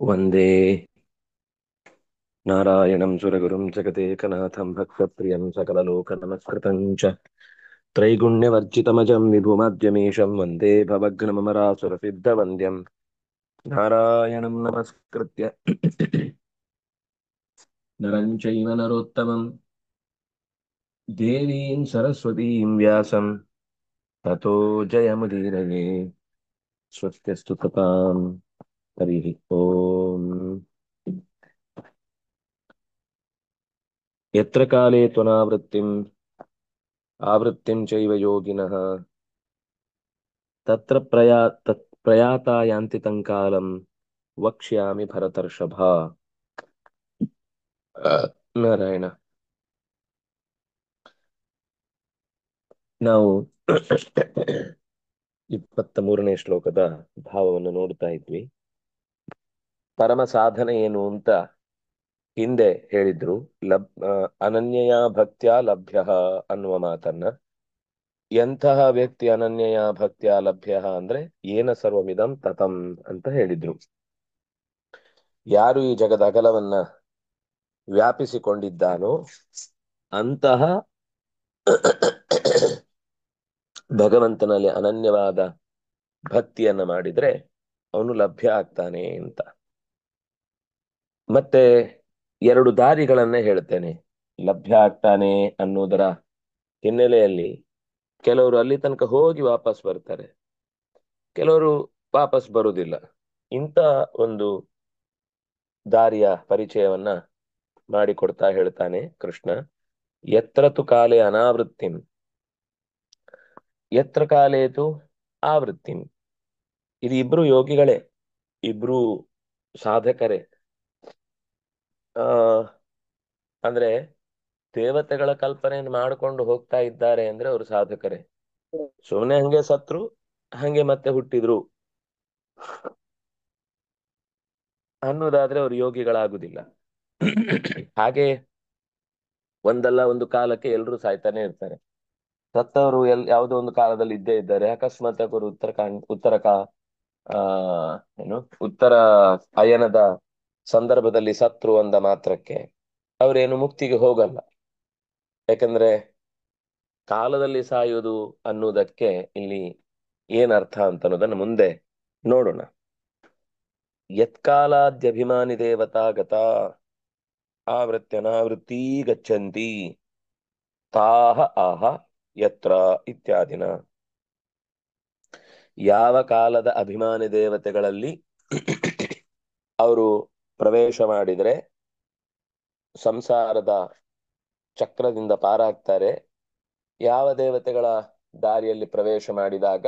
ವಂದೇ ನಾರಾಯಣಂ ಸುರಗುರುಂ ಜಗದೇಕನಾಥಂ ಭಕ್ತಪ್ರಿಯಂ ಸಕಲಲೋಕನಮಸ್ಕೃತಂ ಚ ತ್ರೈಗುಣ್ಯವರ್ಜಿತಮಜಂ ವಿಭುಮಾದ್ಯಮೀಶಂ ವಂದೇ ಭವಘ್ನಮರಾಸುರಸಿದ್ಧವಂದ್ಯಂ ನಾರಾಯಣಂ ನಮಸ್ಕೃತ್ಯ ನರಂ ಚೈವ ನರೋತ್ತಮಂ ದೇವೀಂ ಸರಸ್ವತೀಂ ವ್ಯಾಸಂ ತತೋ ಜಯಮುದೀರಯೇ ಸ್ವಸ್ತ್ಯಸ್ತು ಕೃಪಾಂ ಹರಿಃ ಓಂ ಯತ್ರ ಕಾಲೇ ತ್ವನಾವೃತ್ತಿಂ ಆವೃತ್ತಿಂ ಚೈವ ಯೋಗಿನಃ ತತ್ರ ಪ್ರಯಾತಾ ಯಾಂತಿ ತಂಕಾಲಂ ವಕ್ಷ್ಯಾಮಿ ಭರತರ್ಷಭ. ನಾರಾಯಣ. ನಾವು 23ನೇ ಶ್ಲೋಕದ ಭಾವವನ್ನು ನೋಡ್ತಾ ಇದ್ವಿ. ಪರಮ ಸಾಧನೆ ಏನು ಅಂತ ಹಿಂದೆ ಹೇಳಿದ್ರು. ಅನನ್ಯಯ ಭಕ್ತ್ಯ ಲಭ್ಯ ಅನ್ನುವ ಮಾತನ್ನ. ಎಂತಹ ವ್ಯಕ್ತಿ ಅನನ್ಯಯ ಭಕ್ತ್ಯ ಲಭ್ಯ ಅಂದ್ರೆ ಏನ ಸರ್ವಮಿದಂ ತತಂ ಅಂತ ಹೇಳಿದ್ರು. ಯಾರು ಈ ಜಗದ ಅಗಲವನ್ನ ವ್ಯಾಪಿಸಿಕೊಂಡಿದ್ದಾನೋ ಅಂತಹ ಭಗವಂತನಲ್ಲಿ ಅನನ್ಯವಾದ ಭಕ್ತಿಯನ್ನ ಮಾಡಿದ್ರೆ ಅವನು ಲಭ್ಯ ಆಗ್ತಾನೆ ಅಂತ. ಮತ್ತೆ 2 ದಾರಿಗಳನ್ನೇ ಹೇಳ್ತೇನೆ. ಲಭ್ಯ ಆಗ್ತಾನೆ ಅನ್ನೋದರ ಹಿನ್ನೆಲೆಯಲ್ಲಿ ಕೆಲವರು ಅಲ್ಲಿ ತನಕ ಹೋಗಿ ವಾಪಸ್ ಬರ್ತಾರೆ, ಕೆಲವರು ವಾಪಸ್ ಬರುವುದಿಲ್ಲ. ಇಂಥ ಒಂದು ದಾರಿಯ ಪರಿಚಯವನ್ನ ಮಾಡಿಕೊಡ್ತಾ ಹೇಳ್ತಾನೆ ಕೃಷ್ಣ. ಯತ್ರ ತು ಕಾಲೇ ಅನಾವೃತ್ತಿಂ ಯತ್ರ ಕಾಲೇತು ಆವೃತ್ತಿಂ. ಇದು ಇಬ್ರು ಯೋಗಿಗಳೇ, ಇಬ್ರು ಸಾಧಕರೇ. ಆ ಅಂದ್ರೆ ದೇವತೆಗಳ ಕಲ್ಪನೆಯನ್ನು ಮಾಡಿಕೊಂಡು ಹೋಗ್ತಾ ಇದ್ದಾರೆ ಅಂದ್ರೆ ಅವರು ಸಾಧಕರೇ. ಸುಮ್ಮನೆ ಹಂಗೆ ಸತ್ರು, ಹಂಗೆ ಮತ್ತೆ ಹುಟ್ಟಿದ್ರು ಅನ್ನೋದಾದ್ರೆ ಅವರು ಯೋಗಿಗಳಾಗುದಿಲ್ಲ. ಹಾಗೆ ಒಂದಲ್ಲ ಒಂದು ಕಾಲಕ್ಕೆ ಎಲ್ರೂ ಸಾಯ್ತಾನೆ ಇರ್ತಾರೆ. ಸತ್ತವರು ಯಾವುದೋ ಒಂದು ಕಾಲದಲ್ಲಿ ಇದ್ದೇ ಇದ್ದಾರೆ. ಅಕಸ್ಮಾತ್ ಅವರು ಆ ಏನು ಉತ್ತರ ಅಯನದ ಸಂದರ್ಭದಲ್ಲಿ ಸತ್ರು ಅಂದ ಮಾತ್ರಕ್ಕೆ ಅವರೇನು ಮುಕ್ತಿಗೆ ಹೋಗಲ್ಲ. ಯಾಕಂದ್ರೆ ಕಾಲದಲ್ಲಿ ಸಾಯುವುದು ಅನ್ನುವುದಕ್ಕೆ ಇಲ್ಲಿ ಏನರ್ಥ ಅಂತ ಅನ್ನೋದನ್ನ ಮುಂದೆ ನೋಡೋಣ. ಯತ್ಕಾಲಾದ್ಯಭಿಮಾನಿ ದೇವತಾ ಗತಾ ಆವೃತ್ಯನಾವೃತ್ತಿ ಗಚ್ಚಂತಿ ತಾಹ ಆಹ ಯತ್ರ ಇತ್ಯಾದಿನ. ಯಾವ ಕಾಲದ ಅಭಿಮಾನಿ ದೇವತೆಗಳಲ್ಲಿ ಅವರು ಪ್ರವೇಶ ಮಾಡಿದರೆ ಸಂಸಾರದ ಚಕ್ರದಿಂದ ಪಾರಾಗ್ತಾರೆ, ಯಾವ ದೇವತೆಗಳ ದಾರಿಯಲ್ಲಿ ಪ್ರವೇಶ ಮಾಡಿದಾಗ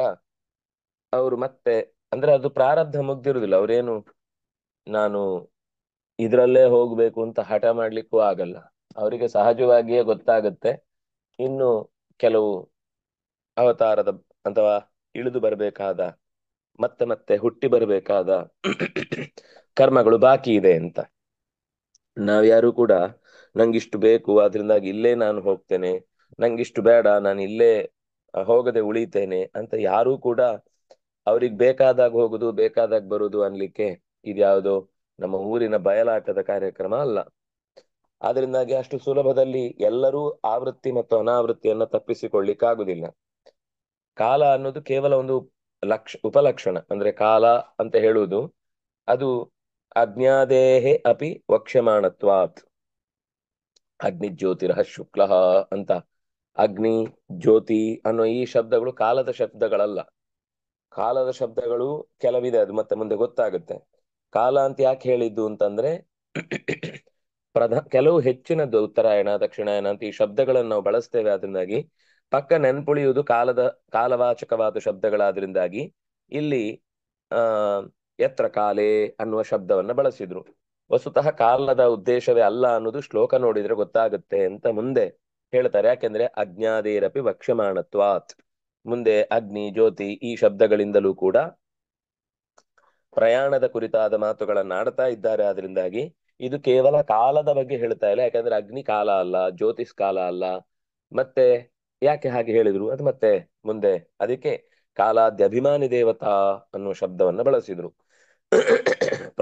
ಅವರು ಮತ್ತೆ ಅಂದ್ರೆ ಅದು ಪ್ರಾರಬ್ಧ ಮುಗ್ದಿರುವುದಿಲ್ಲ. ಅವರೇನು ನಾನು ಇದ್ರಲ್ಲೇ ಹೋಗ್ಬೇಕು ಅಂತ ಹಠ ಮಾಡ್ಲಿಕ್ಕೂ ಆಗಲ್ಲ. ಅವರಿಗೆ ಸಹಜವಾಗಿಯೇ ಗೊತ್ತಾಗುತ್ತೆ ಇನ್ನು ಕೆಲವು ಅವತಾರದ ಅಥವಾ ಇಳಿದು ಬರಬೇಕಾದ ಮತ್ತೆ ಮತ್ತೆ ಹುಟ್ಟಿ ಬರಬೇಕಾದ ಕರ್ಮಗಳು ಬಾಕಿ ಇದೆ ಅಂತ. ನಾವ್ಯಾರು ಕೂಡ ನಂಗಿಷ್ಟು ಬೇಕು ಆದ್ರಿಂದಾಗಿ ಇಲ್ಲೇ ನಾನು ಹೋಗ್ತೇನೆ, ನಂಗಿಷ್ಟು ಬೇಡ ನಾನು ಇಲ್ಲೇ ಹೋಗದೆ ಉಳಿತೇನೆ ಅಂತ ಯಾರೂ ಕೂಡ ಅವ್ರಿಗೆ ಬೇಕಾದಾಗ ಹೋಗುದು ಬೇಕಾದಾಗ ಬರುದು ಅನ್ಲಿಕ್ಕೆ ಇದ್ಯಾವುದೋ ನಮ್ಮ ಊರಿನ ಬಯಲಾಟದ ಕಾರ್ಯಕ್ರಮ ಅಲ್ಲ. ಆದ್ರಿಂದಾಗಿ ಅಷ್ಟು ಸುಲಭದಲ್ಲಿ ಎಲ್ಲರೂ ಆವೃತ್ತಿ ಮತ್ತು ಅನಾವೃತ್ತಿಯನ್ನ ತಪ್ಪಿಸಿಕೊಳ್ಳಿಕ್ಕಾಗುದಿಲ್ಲ. ಕಾಲ ಅನ್ನೋದು ಕೇವಲ ಒಂದು ಉಪಲಕ್ಷಣ. ಅಂದ್ರೆ ಕಾಲ ಅಂತ ಹೇಳುವುದು ಅದು ಅಜ್ಞಾದೇಹೆ ಅಪಿ ವಕ್ಷ್ಯಮಾಣತ್ವಾತ್. ಅಗ್ನಿ ಜ್ಯೋತಿರಹ ಶುಕ್ಲ ಅಂತ ಅಗ್ನಿ ಜ್ಯೋತಿ ಅನ್ನೋ ಈ ಶಬ್ದಗಳು ಕಾಲದ ಶಬ್ದಗಳಲ್ಲ. ಕಾಲದ ಶಬ್ದಗಳು ಕೆಲವಿದೆ, ಅದು ಮತ್ತೆ ಮುಂದೆ ಗೊತ್ತಾಗುತ್ತೆ. ಕಾಲ ಅಂತ ಯಾಕೆ ಹೇಳಿದ್ದು ಅಂತಂದ್ರೆ ಕೆಲವು ಹೆಚ್ಚಿನದ್ದು ಉತ್ತರಾಯಣ ದಕ್ಷಿಣಾಯನ ಅಂತ ಈ ಶಬ್ದಗಳನ್ನು ನಾವು ಬಳಸ್ತೇವೆ. ಅದರಿಂದಾಗಿ ಪಕ್ಕ ನೆನ್ಪುಳಿಯುವುದು ಕಾಲವಾಚಕವಾದ ಶಬ್ದಗಳಾದ್ರಿಂದಾಗಿ ಇಲ್ಲಿ ಆ ಯತ್ರ ಕಾಲೇ ಅನ್ನುವ ಶಬ್ದವನ್ನ ಬಳಸಿದ್ರು. ವಸ್ತುತಃ ಕಾಲದ ಉದ್ದೇಶವೇ ಅಲ್ಲ ಅನ್ನೋದು ಶ್ಲೋಕ ನೋಡಿದ್ರೆ ಗೊತ್ತಾಗುತ್ತೆ ಅಂತ ಮುಂದೆ ಹೇಳ್ತಾರೆ. ಯಾಕೆಂದ್ರೆ ಅಜ್ಞಾದೇರಪಿ ವಕ್ಷ್ಯಮಾಣತ್ವಾತ್. ಮುಂದೆ ಅಗ್ನಿ ಜ್ಯೋತಿ ಈ ಶಬ್ದಗಳಿಂದಲೂ ಕೂಡ ಪ್ರಯಾಣದ ಕುರಿತಾದ ಮಾತುಗಳನ್ನ ಆಡ್ತಾ ಇದ್ದಾರೆ. ಆದ್ರಿಂದಾಗಿ ಇದು ಕೇವಲ ಕಾಲದ ಬಗ್ಗೆ ಹೇಳ್ತಾ ಇಲ್ಲ. ಯಾಕಂದ್ರೆ ಅಗ್ನಿ ಕಾಲ ಅಲ್ಲ, ಜ್ಯೋತಿಷ್ ಕಾಲ ಅಲ್ಲ. ಮತ್ತೆ ಯಾಕೆ ಹಾಗೆ ಹೇಳಿದ್ರು ಅದು ಮತ್ತೆ ಮುಂದೆ. ಅದಕ್ಕೆ ಕಾಲಾದ್ಯಭಿಮಾನಿ ದೇವತಾ ಅನ್ನುವ ಶಬ್ದವನ್ನ ಬಳಸಿದ್ರು.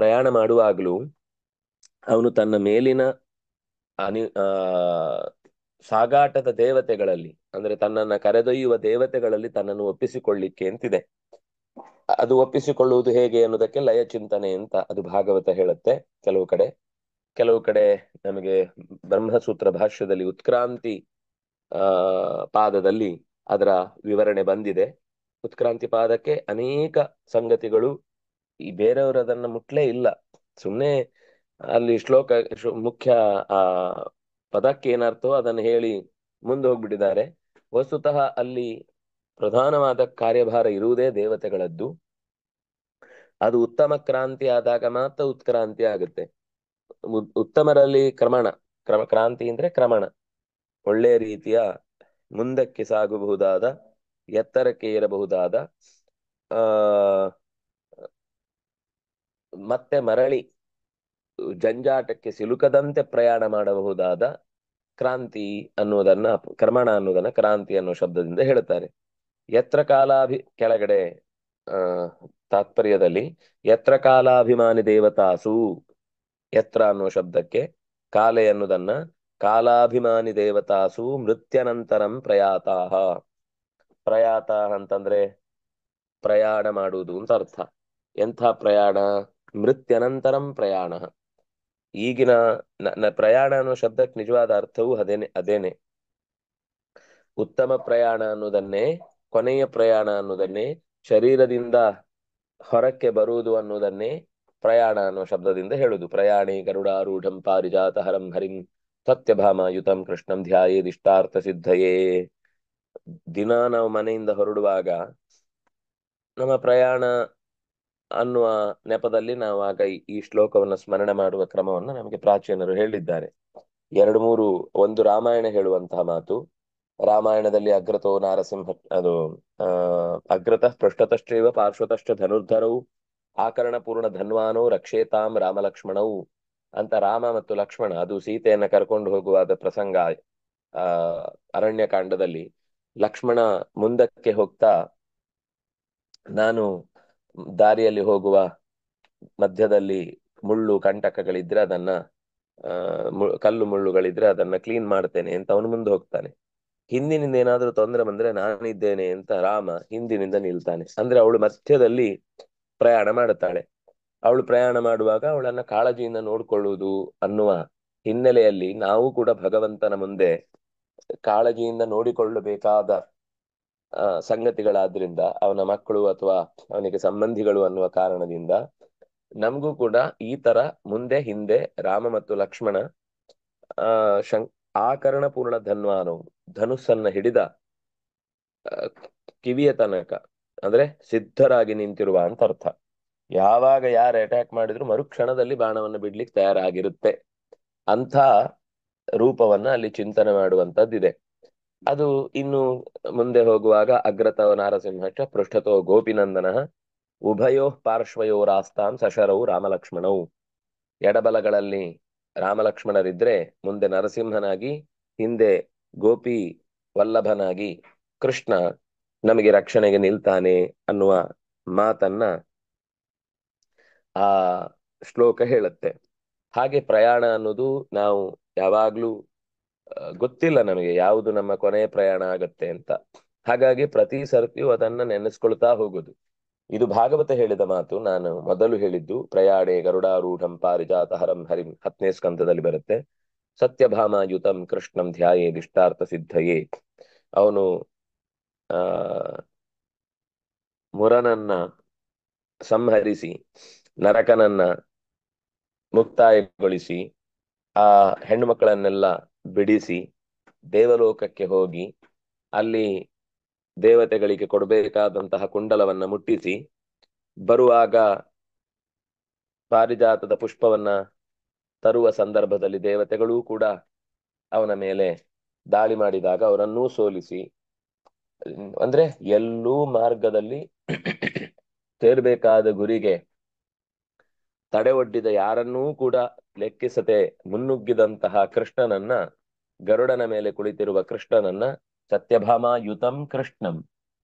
ಪ್ರಯಾಣ ಮಾಡುವಾಗಲೂ ಅವನು ತನ್ನ ಮೇಲಿನ ಅನಿ ಸಾಗಾಟದ ದೇವತೆಗಳಲ್ಲಿ, ಅಂದ್ರೆ ತನ್ನನ್ನ ಕರೆದೊಯ್ಯುವ ದೇವತೆಗಳಲ್ಲಿ ತನ್ನನ್ನು ಒಪ್ಪಿಸಿಕೊಳ್ಳಿಕ್ಕೆ ಅಂತಿದೆ. ಅದು ಒಪ್ಪಿಸಿಕೊಳ್ಳುವುದು ಹೇಗೆ ಅನ್ನೋದಕ್ಕೆ ಲಯ ಚಿಂತನೆ ಅಂತ ಅದು ಭಾಗವತ ಹೇಳುತ್ತೆ ಕೆಲವು ಕಡೆ. ಕೆಲವು ಕಡೆ ನಮಗೆ ಬ್ರಹ್ಮಸೂತ್ರ ಭಾಷ್ಯದಲ್ಲಿ ಉತ್ಕ್ರಾಂತಿ ಆ ಪಾದದಲ್ಲಿ ಅದರ ವಿವರಣೆ ಬಂದಿದೆ. ಉತ್ಕ್ರಾಂತಿ ಪಾದಕ್ಕೆ ಅನೇಕ ಸಂಗತಿಗಳು, ಈ ಬೇರೆಯವರು ಅದನ್ನ ಮುಟ್ಲೇ ಇಲ್ಲ, ಸುಮ್ಮನೆ ಅಲ್ಲಿ ಶ್ಲೋಕ ಮುಖ್ಯ ಆ ಪದಕ್ಕೆ ಏನರ್ಥವೋ ಅದನ್ನು ಹೇಳಿ ಮುಂದೆ ಹೋಗ್ಬಿಟ್ಟಿದ್ದಾರೆ. ವಸ್ತುತಃ ಅಲ್ಲಿ ಪ್ರಧಾನವಾದ ಕಾರ್ಯಭಾರ ಇರುವುದೇ ದೇವತೆಗಳದ್ದು. ಅದು ಉತ್ತಮ ಕ್ರಾಂತಿ ಆದಾಗ ಮಾತ್ರ ಉತ್ಕ್ರಾಂತಿ ಆಗುತ್ತೆ. ಉತ್ತಮರಲ್ಲಿ ಕ್ರಾಂತಿ ಅಂದ್ರೆ ಕ್ರಮಣ, ಒಳ್ಳೆಯ ರೀತಿಯ ಮುಂದಕ್ಕೆ ಸಾಗಬಹುದಾದ, ಎತ್ತರಕ್ಕೆ ಏರಬಹುದಾದ, ಆ ಮತ್ತೆ ಮರಳಿ ಜಂಜಾಟಕ್ಕೆ ಸಿಲುಕದಂತೆ ಪ್ರಯಾಣ ಮಾಡಬಹುದಾದ ಕ್ರಾಂತಿ ಅನ್ನುವುದನ್ನ, ಕ್ರಮಣ ಅನ್ನುವುದನ್ನ ಕ್ರಾಂತಿ ಅನ್ನೋ ಶಬ್ದದಿಂದ ಹೇಳ್ತಾರೆ. ಯತ್ರ ಕೆಳಗಡೆ ಆ ತಾತ್ಪರ್ಯದಲ್ಲಿ ಯತ್ರ ಕಾಲಾಭಿಮಾನಿ ದೇವತಾಸು, ಯತ್ರ ಅನ್ನೋ ಶಬ್ದಕ್ಕೆ ಕಾಲೆ ಅನ್ನುವುದನ್ನ ಕಾಲಾಭಿಮಾನಿ ದೇವತಾಸು ಮೃತ್ಯನಂತರಂ ಪ್ರಯಾತಾಹ. ಪ್ರಯಾತಾಹ ಅಂತಂದ್ರೆ ಪ್ರಯಾಣ ಮಾಡುವುದು ಅಂತ ಅರ್ಥ. ಎಂಥ ಪ್ರಯಾಣ? ಮೃತ್ಯನಂತರಂ ಪ್ರಯಾಣ. ಈಗಿನ ಪ್ರಯಾಣ ಅನ್ನೋ ಶಬ್ದಕ್ಕೆ ನಿಜವಾದ ಅರ್ಥವು ಅದೇನೆ. ಉತ್ತಮ ಪ್ರಯಾಣ ಅನ್ನೋದನ್ನೇ, ಕೊನೆಯ ಪ್ರಯಾಣ ಅನ್ನೋದನ್ನೇ, ಶರೀರದಿಂದ ಹೊರಕ್ಕೆ ಬರುವುದು ಅನ್ನೋದನ್ನೇ ಪ್ರಯಾಣ ಅನ್ನೋ ಶಬ್ದದಿಂದ ಹೇಳುದು. ಪ್ರಯಾಣಿ ಗರುಡಾರೂಢಂ ಪಾರಿಜಾತ ಹರಂ ಹರಿಂ ಸತ್ಯಭಾಮಾಯುತಂ ಕೃಷ್ಣಂ ಧ್ಯಾಯೇದಿಷ್ಟಾರ್ಥ ಸಿದ್ಧಯೇ. ದಿನ ನಾವು ಮನೆಯಿಂದ ಹೊರಡುವಾಗ ನಮ್ಮ ಪ್ರಯಾಣ ಅನ್ನುವ ನೆಪದಲ್ಲಿ ನಾವು ಆಗ ಈ ಶ್ಲೋಕವನ್ನು ಸ್ಮರಣೆ ಮಾಡುವ ಕ್ರಮವನ್ನು ನಮಗೆ ಪ್ರಾಚೀನರು ಹೇಳಿದ್ದಾರೆ. ಎರಡು ಮೂರು, ಒಂದು ರಾಮಾಯಣ ಹೇಳುವಂತಹ ಮಾತು. ರಾಮಾಯಣದಲ್ಲಿ ಅಗ್ರತೋ ನಾರಸಿಂಹ, ಅದು ಅಗ್ರತಃ ಪೃಷ್ಠತಶ್ಚೈವ ಪಾರ್ಶ್ವತಶ್ಚ ಧನುರ್ಧರವು ಆಕರಣ ಪೂರ್ಣ ಧನ್ವಾನೋ ರಕ್ಷೇತಾಂ ರಾಮಲಕ್ಷ್ಮಣವು ಅಂತ ರಾಮ ಮತ್ತು ಲಕ್ಷ್ಮಣ, ಅದು ಸೀತೆಯನ್ನ ಕರ್ಕೊಂಡು ಹೋಗುವಾದ ಪ್ರಸಂಗ ಆ ಅರಣ್ಯಕಾಂಡದಲ್ಲಿ. ಲಕ್ಷ್ಮಣ ಮುಂದಕ್ಕೆ ಹೋಗ್ತಾ, ನಾನು ದಾರಿಯಲ್ಲಿ ಹೋಗುವ ಮಧ್ಯದಲ್ಲಿ ಮುಳ್ಳು ಕಂಟಕಗಳಿದ್ರೆ ಅದನ್ನ ಕಲ್ಲು ಮುಳ್ಳುಗಳಿದ್ರೆ ಅದನ್ನ ಕ್ಲೀನ್ ಮಾಡ್ತೇನೆ ಅಂತ ಅವನು ಮುಂದೆ ಹೋಗ್ತಾನೆ. ಹಿಂದಿನಿಂದ ಏನಾದ್ರೂ ತೊಂದರೆ ಬಂದ್ರೆ ನಾನಿದ್ದೇನೆ ಅಂತ ರಾಮ ಹಿಂದಿನಿಂದ ನಿಲ್ತಾನೆ. ಅಂದ್ರೆ ಅವಳು ಮಧ್ಯದಲ್ಲಿ ಪ್ರಯಾಣ ಮಾಡುತ್ತಾಳೆ. ಅವಳು ಪ್ರಯಾಣ ಮಾಡುವಾಗ ಅವಳನ್ನ ಕಾಳಜಿಯಿಂದ ನೋಡ್ಕೊಳ್ಳುವುದು ಅನ್ನುವ ಹಿನ್ನೆಲೆಯಲ್ಲಿ ನಾವು ಕೂಡ ಭಗವಂತನ ಮುಂದೆ ಕಾಳಜಿಯಿಂದ ನೋಡಿಕೊಳ್ಳಬೇಕಾದ ಸಂಗತಿಗಳಾದ್ರಿಂದ, ಅವನ ಮಕ್ಕಳು ಅಥವಾ ಅವನಿಗೆ ಸಂಬಂಧಿಗಳು ಅನ್ನುವ ಕಾರಣದಿಂದ ನಮಗೂ ಕೂಡ ಈ ತರ ಮುಂದೆ ಹಿಂದೆ ರಾಮ ಮತ್ತು ಲಕ್ಷ್ಮಣ ಆಕರ್ಣ ಪೂರ್ಣ ಧನ್ವಾನವು, ಧನುಸ್ಸನ್ನ ಹಿಡಿದ ಕಿವಿಯ ತನಕ, ಅಂದ್ರೆ ಸಿದ್ಧರಾಗಿ ನಿಂತಿರುವ ಅಂತ ಅರ್ಥ. ಯಾವಾಗ ಯಾರು ಅಟ್ಯಾಕ್ ಮಾಡಿದ್ರು ಮರುಕ್ಷಣದಲ್ಲಿ ಬಾಣವನ್ನು ಬಿಡ್ಲಿಕ್ಕೆ ತಯಾರಾಗಿರುತ್ತೆ ಅಂಥ ರೂಪವನ್ನ ಅಲ್ಲಿ ಚಿಂತನೆ ಮಾಡುವಂತದ್ದಿದೆ. ಅದು ಇನ್ನು ಮುಂದೆ ಹೋಗುವಾಗ ಅಗ್ರತೋ ನಾರಸಿಂಹಶ್ಚ ಪೃಷ್ಠತೋ ಗೋಪಿನಂದನ ಉಭಯೋ ಪಾರ್ಶ್ವಯೋರಾಸ್ತಾಂ ಸಶರವು ರಾಮಲಕ್ಷ್ಮಣವು. ಎಡಬಲಗಳಲ್ಲಿ ರಾಮಲಕ್ಷ್ಮಣರಿದ್ರೆ ಮುಂದೆ ನರಸಿಂಹನಾಗಿ, ಹಿಂದೆ ಗೋಪಿ ವಲ್ಲಭನಾಗಿ ಕೃಷ್ಣ ನಮಗೆ ರಕ್ಷಣೆಗೆ ನಿಲ್ತಾನೆ ಅನ್ನುವ ಮಾತನ್ನ ಆ ಶ್ಲೋಕ ಹೇಳುತ್ತೆ. ಹಾಗೆ ಪ್ರಯಾಣ ಅನ್ನೋದು ನಾವು ಯಾವಾಗ್ಲೂ ಗೊತ್ತಿಲ್ಲ ನಮಗೆ ಯಾವುದು ನಮ್ಮ ಕೊನೆಯ ಪ್ರಯಾಣ ಆಗತ್ತೆ ಅಂತ. ಹಾಗಾಗಿ ಪ್ರತಿ ಸರ್ತಿಯೂ ಅದನ್ನ ನೆನೆಸ್ಕೊಳ್ತಾ ಹೋಗುದು. ಇದು ಭಾಗವತ ಹೇಳಿದ ಮಾತು. ನಾನು ಮೊದಲು ಹೇಳಿದ್ದು ಪ್ರಯಾಣೆ ಗರುಡಾರೂಢಂ ಪಾರಿಜಾತ ಹರಂ ಹರಿಂ 10ನೇ ಸ್ಕಂದದಲ್ಲಿ ಬರುತ್ತೆ. ಸತ್ಯಭಾಮಾಯುತಂ ಕೃಷ್ಣಂ ಧ್ಯಾಯೇದಿಷ್ಟಾರ್ಥ ಸಿದ್ಧಯೇ. ಅವನು ಆ ಮುರನನ್ನ ಸಂಹರಿಸಿ ನರಕನನ್ನ ಮುಕ್ತಾಯಗೊಳಿಸಿ ಆ ಹೆಣ್ಣು ಮಕ್ಕಳನ್ನೆಲ್ಲ ಬಿಡಿಸಿ ದೇವಲೋಕಕ್ಕೆ ಹೋಗಿ ಅಲ್ಲಿ ದೇವತೆಗಳಿಗೆ ಕೊಡಬೇಕಾದಂತಹ ಕುಂಡಲವನ್ನ ಮುಟ್ಟಿಸಿ ಬರುವಾಗ ಪಾರಿಜಾತದ ಪುಷ್ಪವನ್ನ ತರುವ ಸಂದರ್ಭದಲ್ಲಿ ದೇವತೆಗಳೂ ಕೂಡ ಅವನ ಮೇಲೆ ದಾಳಿ ಮಾಡಿದಾಗ ಅವರನ್ನೂ ಸೋಲಿಸಿ, ಅಂದ್ರೆ ಎಲ್ಲೂ ಮಾರ್ಗದಲ್ಲಿ ಸೇರ್ಬೇಕಾದ ಗುರಿಗೆ ತಡೆ ಒಡ್ಡಿದ ಯಾರನ್ನೂ ಕೂಡ ಲೆಕ್ಕಿಸದೆ ಮುನ್ನುಗ್ಗಿದಂತಹ ಕೃಷ್ಣನನ್ನ, ಗರುಡನ ಮೇಲೆ ಕುಳಿತಿರುವ ಕೃಷ್ಣನನ್ನ ಸತ್ಯಭಾಮಾಯುತಂ ಕೃಷ್ಣಂ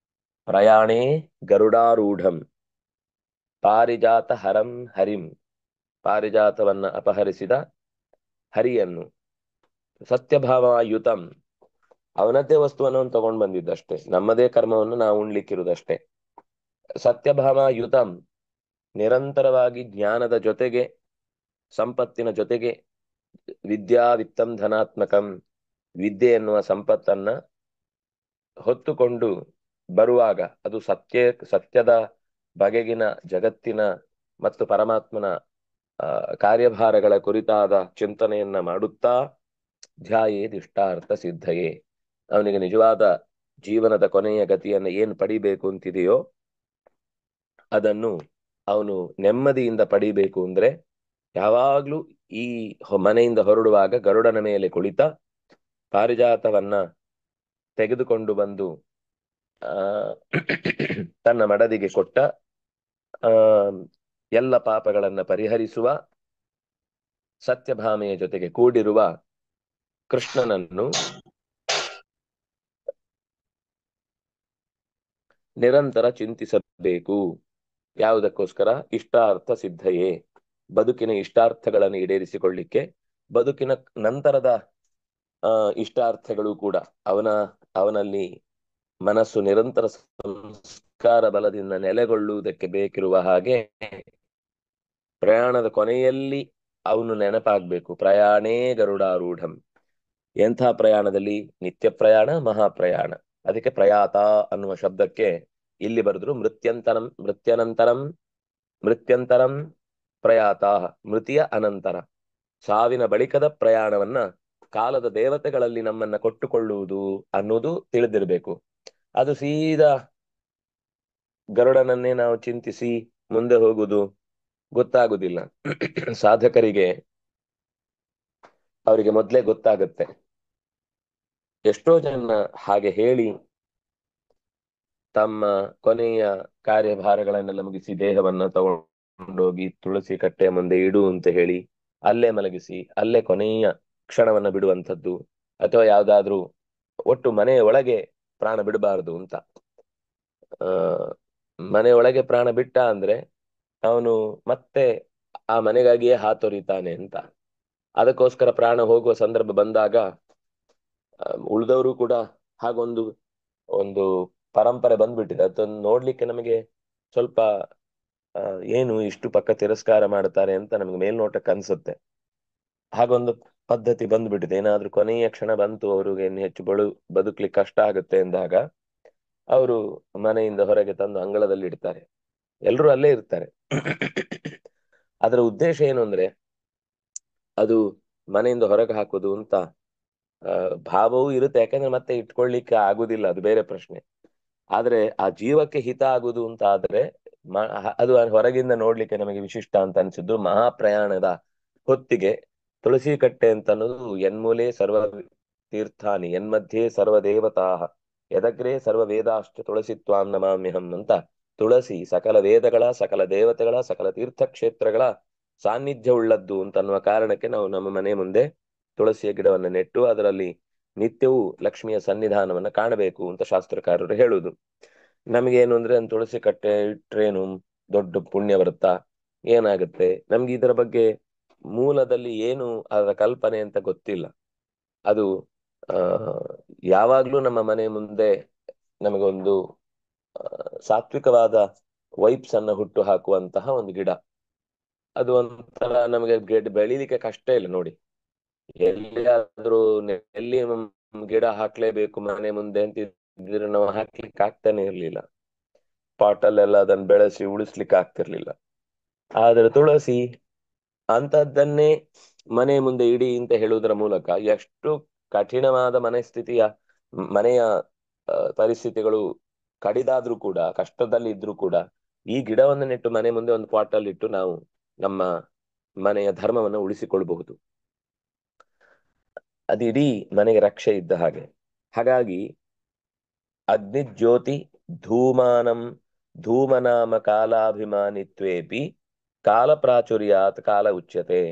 ಪ್ರಯಾಣೇ ಗರುಡಾರೂಢಂ ಪಾರಿಜಾತ ಹರಂ ಹರಿಂ ಪಾರಿಜಾತವನ್ನ ಅಪಹರಿಸಿದ ಹರಿಯನ್ನು, ಸತ್ಯಭಾಮಾಯುತಂ ಅವನದ್ದೇ ವಸ್ತುವನ್ನು ಅವನು ತಗೊಂಡು ಬಂದಿದ್ದಷ್ಟೇ, ನಮ್ಮದೇ ಕರ್ಮವನ್ನು ನಾವು ಉಣ್ಲಿಕ್ಕಿರುವುದಷ್ಟೇ. ಸತ್ಯಭಾಮಾಯುತಂ ನಿರಂತರವಾಗಿ ಜ್ಞಾನದ ಜೊತೆಗೆ, ಸಂಪತ್ತಿನ ಜೊತೆಗೆ, ವಿದ್ಯಾ ವಿತ್ತಂ ಧನಾತ್ಮಕಂ ವಿದ್ಯೆ ಎನ್ನುವ ಸಂಪತ್ತನ್ನ ಹೊತ್ತುಕೊಂಡು ಬರುವಾಗ, ಅದು ಸತ್ಯದ ಬಗೆಗಿನ ಜಗತ್ತಿನ ಮತ್ತು ಪರಮಾತ್ಮನ ಕಾರ್ಯಭಾರಗಳ ಕುರಿತಾದ ಚಿಂತನೆಯನ್ನ ಮಾಡುತ್ತಾ, ಧ್ಯಾಯೇದ್ ಇಷ್ಟಾರ್ಥ ಸಿದ್ಧಯೇ, ಅವನಿಗೆ ನಿಜವಾದ ಜೀವನದ ಕೊನೆಯ ಗತಿಯನ್ನು ಏನು ಪಡಿಬೇಕು ಅಂತಿದೆಯೋ ಅದನ್ನು ಅವನು ನೆಮ್ಮದಿಯಿಂದ ಪಡಿಬೇಕು ಅಂದ್ರೆ ಯಾವಾಗ್ಲೂ ಈ ಮನೆಯಿಂದ ಹೊರಡುವಾಗ ಗರುಡನ ಮೇಲೆ ಕುಳಿತ ಪಾರಿಜಾತವನ್ನ ತೆಗೆದುಕೊಂಡು ಬಂದು ಆ ತನ್ನ ಮಡದಿಗೆ ಕೊಟ್ಟ, ಆ ಎಲ್ಲ ಪಾಪಗಳನ್ನ ಪರಿಹರಿಸುವ, ಸತ್ಯಭಾಮೆಯ ಜೊತೆಗೆ ಕೂಡಿರುವ ಕೃಷ್ಣನನ್ನು ನಿರಂತರ ಚಿಂತಿಸಬೇಕು. ಯಾವುದಕ್ಕೋಸ್ಕರ? ಇಷ್ಟಾರ್ಥ ಸಿದ್ಧಯೇ, ಬದುಕಿನ ಇಷ್ಟಾರ್ಥಗಳನ್ನು ಈಡೇರಿಸಿಕೊಳ್ಳಿಕ್ಕೆ, ಬದುಕಿನ ನಂತರದ ಇಷ್ಟಾರ್ಥಗಳು ಕೂಡ ಅವನಲ್ಲಿ ಮನಸ್ಸು ನಿರಂತರ ಸಂಸ್ಕಾರ ಬಲದಿಂದ ನೆಲೆಗೊಳ್ಳುವುದಕ್ಕೆ ಬೇಕಿರುವ ಹಾಗೆ ಪ್ರಯಾಣದ ಕೊನೆಯಲ್ಲಿ ಅವನು ನೆನಪಾಗ್ಬೇಕು. ಪ್ರಯಾಣೇ ಗರುಡಾರೂಢಂ. ಎಂಥ ಪ್ರಯಾಣದಲ್ಲಿ? ನಿತ್ಯ ಪ್ರಯಾಣ, ಮಹಾಪ್ರಯಾಣ. ಅದಕ್ಕೆ ಪ್ರಯಾತ ಅನ್ನುವ ಶಬ್ದಕ್ಕೆ ಇಲ್ಲಿ ಬರೆದ್ರು ಮೃತ್ಯಂತರಂ ಪ್ರಯಾತ, ಮೃತಿಯ ಅನಂತರ, ಸಾವಿನ ಬಳಿಕದ ಪ್ರಯಾಣವನ್ನ ಕಾಲದ ದೇವತೆಗಳಲ್ಲಿ ನಮ್ಮನ್ನ ಕೊಟ್ಟುಕೊಳ್ಳುವುದು ಅನ್ನೋದು ತಿಳಿದಿರ್ಬೇಕು. ಅದು ಸೀದಾ ಗರುಡನನ್ನೇ ನಾವು ಚಿಂತಿಸಿ ಮುಂದೆ ಹೋಗುವುದು ಗೊತ್ತಾಗುದಿಲ್ಲ. ಸಾಧಕರಿಗೆ ಅವರಿಗೆ ಮೊದಲೇ ಗೊತ್ತಾಗುತ್ತೆ. ಎಷ್ಟೋ ಜನ ಹಾಗೆ ಹೇಳಿ ತಮ್ಮ ಕೊನೆಯ ಕಾರ್ಯಭಾರಗಳನ್ನೆಲ್ಲ ಮುಗಿಸಿ ದೇಹವನ್ನ ತಗೊಂಡೋಗಿ ತುಳಸಿ ಕಟ್ಟೆಯ ಮುಂದೆ ಇಡು ಅಂತ ಹೇಳಿ ಅಲ್ಲೇ ಮಲಗಿಸಿ ಅಲ್ಲೇ ಕೊನೆಯ ಕ್ಷಣವನ್ನ ಬಿಡುವಂಥದ್ದು, ಅಥವಾ ಯಾವ್ದಾದ್ರೂ ಒಟ್ಟು ಮನೆಯ ಒಳಗೆ ಪ್ರಾಣ ಬಿಡಬಾರದು ಅಂತ. ಮನೆಯೊಳಗೆ ಪ್ರಾಣ ಬಿಟ್ಟ ಅಂದ್ರೆ ಅವನು ಮತ್ತೆ ಆ ಮನೆಗಾಗಿಯೇ ಹಾತೊರಿತಾನೆ ಅಂತ. ಅದಕ್ಕೋಸ್ಕರ ಪ್ರಾಣ ಹೋಗುವ ಸಂದರ್ಭ ಬಂದಾಗ ಉಳಿದವರು ಕೂಡ ಹಾಗೊಂದು ಒಂದು ಪರಂಪರೆ ಬಂದ್ಬಿಟ್ಟಿದೆ. ಅದನ್ನು ನೋಡ್ಲಿಕ್ಕೆ ನಮಗೆ ಸ್ವಲ್ಪ ಏನು ಇಷ್ಟು ಪಕ್ಕ ತಿರಸ್ಕಾರ ಮಾಡ್ತಾರೆ ಅಂತ ನಮ್ಗೆ ಮೇಲ್ನೋಟಕ್ಕೆ ಅನ್ಸುತ್ತೆ. ಹಾಗೊಂದು ಪದ್ಧತಿ ಬಂದ್ಬಿಟ್ಟಿದೆ. ಏನಾದ್ರೂ ಕೊನೆಯ ಕ್ಷಣ ಬಂತು, ಅವ್ರಿಗೆ ಇನ್ನು ಹೆಚ್ಚು ಬದುಕ್ಲಿಕ್ಕೆ ಕಷ್ಟ ಆಗುತ್ತೆ ಎಂದಾಗ ಅವರು ಮನೆಯಿಂದ ಹೊರಗೆ ತಂದು ಅಂಗಳದಲ್ಲಿ ಇಡ್ತಾರೆ. ಎಲ್ರೂ ಅಲ್ಲೇ ಇರ್ತಾರೆ. ಅದರ ಉದ್ದೇಶ ಏನು ಅಂದ್ರೆ ಅದು ಮನೆಯಿಂದ ಹೊರಗೆ ಹಾಕೋದು ಅಂತ ಭಾವವೂ ಇರುತ್ತೆ. ಯಾಕಂದ್ರೆ ಮತ್ತೆ ಇಟ್ಕೊಳ್ಲಿಕ್ಕೆ ಆಗುದಿಲ್ಲ, ಅದು ಬೇರೆ ಪ್ರಶ್ನೆ. ಆದ್ರೆ ಆ ಜೀವಕ್ಕೆ ಹಿತ ಆಗುದು ಅಂತ ಆದ್ರೆ ಅದು ಹೊರಗಿಂದ ನೋಡ್ಲಿಕ್ಕೆ ನಮಗೆ ವಿಶಿಷ್ಟ ಅಂತ ಅನ್ಸಿದ್ದು. ಮಹಾಪ್ರಯಾಣದ ಹೊತ್ತಿಗೆ ತುಳಸಿ ಕಟ್ಟೆ ಅಂತ ಅನ್ನೋದು ಯನ್ಮೂಲೆ ಸರ್ವ ತೀರ್ಥಾನಿ ಯನ್ಮಧ್ಯೆ ಸರ್ವ ದೇವತಾ ಯದಗ್ರೇ ಸರ್ವ ವೇದಾಶ್ಚ ತುಳಸಿತ್ವಾಂ ನಮಾಮ್ಯಹಂ ಅಂತ, ತುಳಸಿ ಸಕಲ ವೇದಗಳ, ಸಕಲ ದೇವತೆಗಳ, ಸಕಲ ತೀರ್ಥಕ್ಷೇತ್ರಗಳ ಸಾನ್ನಿಧ್ಯ ಉಳ್ಳದ್ದು ಅಂತ ಅನ್ನುವ ಕಾರಣಕ್ಕೆ ನಾವು ನಮ್ಮ ಮನೆ ಮುಂದೆ ತುಳಸಿಯ ಗಿಡವನ್ನು ನೆಟ್ಟು ಅದರಲ್ಲಿ ನಿತ್ಯವೂ ಲಕ್ಷ್ಮಿಯ ಸನ್ನಿಧಾನವನ್ನ ಕಾಣಬೇಕು ಅಂತ ಶಾಸ್ತ್ರಕಾರರು ಹೇಳುವುದು. ನಮಗೇನು ಅಂದ್ರೆ ತುಳಸಿ ಕಟ್ಟೆ ಇಟ್ರೇನು ದೊಡ್ಡ ಪುಣ್ಯ ಬರುತ್ತಾ, ಏನಾಗುತ್ತೆ, ನಮ್ಗೆ ಇದರ ಬಗ್ಗೆ ಮೂಲದಲ್ಲಿ ಏನು ಅದರ ಕಲ್ಪನೆ ಅಂತ ಗೊತ್ತಿಲ್ಲ. ಅದು ಯಾವಾಗ್ಲೂ ನಮ್ಮ ಮನೆ ಮುಂದೆ ನಮಗೊಂದು ಸಾತ್ವಿಕವಾದ ವೈಬ್ಸ್ ಅನ್ನ ಹುಟ್ಟು ಹಾಕುವಂತಹ ಒಂದು ಗಿಡ. ಅದು ಒಂಥರ ನಮಗೆ ಬೆಳಿಲಿಕ್ಕೆ ಕಷ್ಟ ಇಲ್ಲ ನೋಡಿ. ಎಲ್ಲಿಯಾದ್ರೂ ಎಲ್ಲಿ ಗಿಡ ಹಾಕ್ಲೇಬೇಕು ಮನೆ ಮುಂದೆ ಅಂತ ಇದ್ರೆ ನಾವು ಹಾಕ್ಲಿಕ್ಕೆ ಆಗ್ತಾನೆ ಇರ್ಲಿಲ್ಲ. ಪಾಟಲ್ಲೆಲ್ಲ ಅದನ್ನ ಬೆಳೆಸಿ ಉಳಿಸ್ಲಿಕ್ಕೆ ಆಗ್ತಿರ್ಲಿಲ್ಲ. ಆದ್ರೆ ತುಳಸಿ ಅಂತದ್ದನ್ನೇ ಮನೆ ಮುಂದೆ ಇಡಿ ಅಂತ ಹೇಳುವುದರ ಮೂಲಕ ಎಷ್ಟು ಕಠಿಣವಾದ ಮನೆಯ ಪರಿಸ್ಥಿತಿಗಳು ಕಡಿದಾದ್ರೂ ಕೂಡ, ಕಷ್ಟದಲ್ಲಿ ಇದ್ರೂ ಕೂಡ ಈ ಗಿಡವನ್ನು ನೆಟ್ಟು ಮನೆ ಮುಂದೆ ಒಂದು ಪಾಟಲ್ಲಿ ಇಟ್ಟು ನಾವು ನಮ್ಮ ಮನೆಯ ಧರ್ಮವನ್ನು ಉಳಿಸಿಕೊಳ್ಬಹುದು. ಅದಿಡೀ ಮನೆಗೆ ರಕ್ಷೆ ಇದ್ದ ಹಾಗೆ. ಹಾಗಾಗಿ ಅಗ್ನಿಜ್ಯೋತಿ ಧೂಮನಾಮ ಕಾಲಾಭಿಮಾನಿತ್ವೇಪಿ ಕಾಲ ಪ್ರಾಚುರ್ಯಾತ್ ಕಾಲ ಉಚ್ಯತೆ.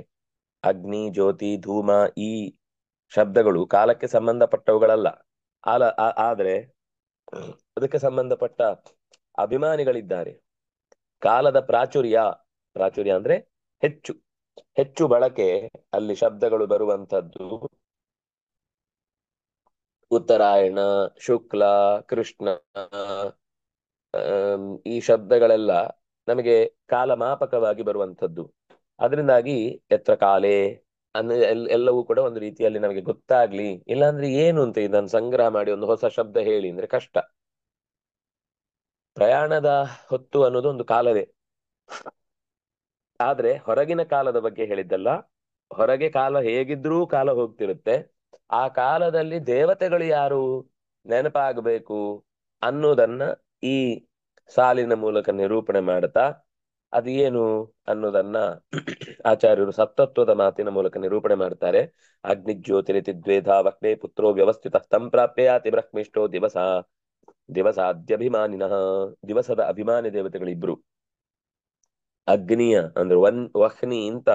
ಅಗ್ನಿ, ಜ್ಯೋತಿ, ಧೂಮ ಈ ಶಬ್ದಗಳು ಕಾಲಕ್ಕೆ ಸಂಬಂಧಪಟ್ಟವುಗಳಲ್ಲ. ಆದ್ರೆ ಅದಕ್ಕೆ ಸಂಬಂಧಪಟ್ಟ ಅಭಿಮಾನಿಗಳಿದ್ದಾರೆ. ಕಾಲದ ಪ್ರಾಚುರ್ಯ ಅಂದ್ರೆ ಹೆಚ್ಚು, ಹೆಚ್ಚು ಬಳಕೆ ಅಲ್ಲಿ ಶಬ್ದಗಳು ಬರುವಂತದ್ದು ಉತ್ತರಾಯಣ, ಶುಕ್ಲ, ಕೃಷ್ಣ, ಈ ಶಬ್ದಗಳೆಲ್ಲ ನಮಗೆ ಕಾಲಮಾಪಕವಾಗಿ ಬರುವಂತದ್ದು. ಅದರಿಂದಾಗಿ ಎತ್ರ ಕಾಲೇ ಎಲ್ಲವೂ ಕೂಡ ಒಂದು ರೀತಿಯಲ್ಲಿ ನಮಗೆ ಗೊತ್ತಾಗ್ಲಿ, ಇಲ್ಲಾಂದ್ರೆ ಏನು ಅಂತ ಇದನ್ನು ಸಂಗ್ರಹ ಮಾಡಿ ಒಂದು ಹೊಸ ಶಬ್ದ ಹೇಳಿ ಅಂದ್ರೆ ಕಷ್ಟ. ಪ್ರಯಾಣದ ಹೊತ್ತು ಅನ್ನೋದು ಒಂದು ಕಾಲವೇ. ಆದ್ರೆ ಹೊರಗಿನ ಕಾಲದ ಬಗ್ಗೆ ಹೇಳಿದ್ದಲ್ಲ. ಹೊರಗೆ ಕಾಲ ಹೇಗಿದ್ರೂ ಕಾಲ ಹೋಗ್ತಿರುತ್ತೆ. ಆ ಕಾಲದಲ್ಲಿ ದೇವತೆಗಳು ಯಾರು ನೆನಪಾಗಬೇಕು ಅನ್ನೋದನ್ನ ಈ ಸಾಲಿನ ಮೂಲಕ ನಿರೂಪಣೆ ಮಾಡ್ತಾ ಅದೇನು ಅನ್ನೋದನ್ನ ಆಚಾರ್ಯರು ಸತ್ತತ್ವದ ಮಾತಿನ ಮೂಲಕ ನಿರೂಪಣೆ ಮಾಡ್ತಾರೆ. ಅಗ್ನಿಜ್ಯೋತಿರಿತಿ ದ್ವೇಧ ವಕ್ನೆ ಪುತ್ರೋ ವ್ಯವಸ್ಥಿತ ಸಂಪ್ರಾಪ್ಯಾತಿ ಬ್ರಹ್ಮಿಷ್ಟೋ ದಿವಸ ದಿವಸಾದ್ಯಭಿಮಾನಿನಃ. ದಿವಸದ ಅಭಿಮಾನಿ ದೇವತೆಗಳಿಬ್ರು. ಅಗ್ನಿಯ ಅಂದ್ರೆ ವಹ್ನಿ ಅಂತ.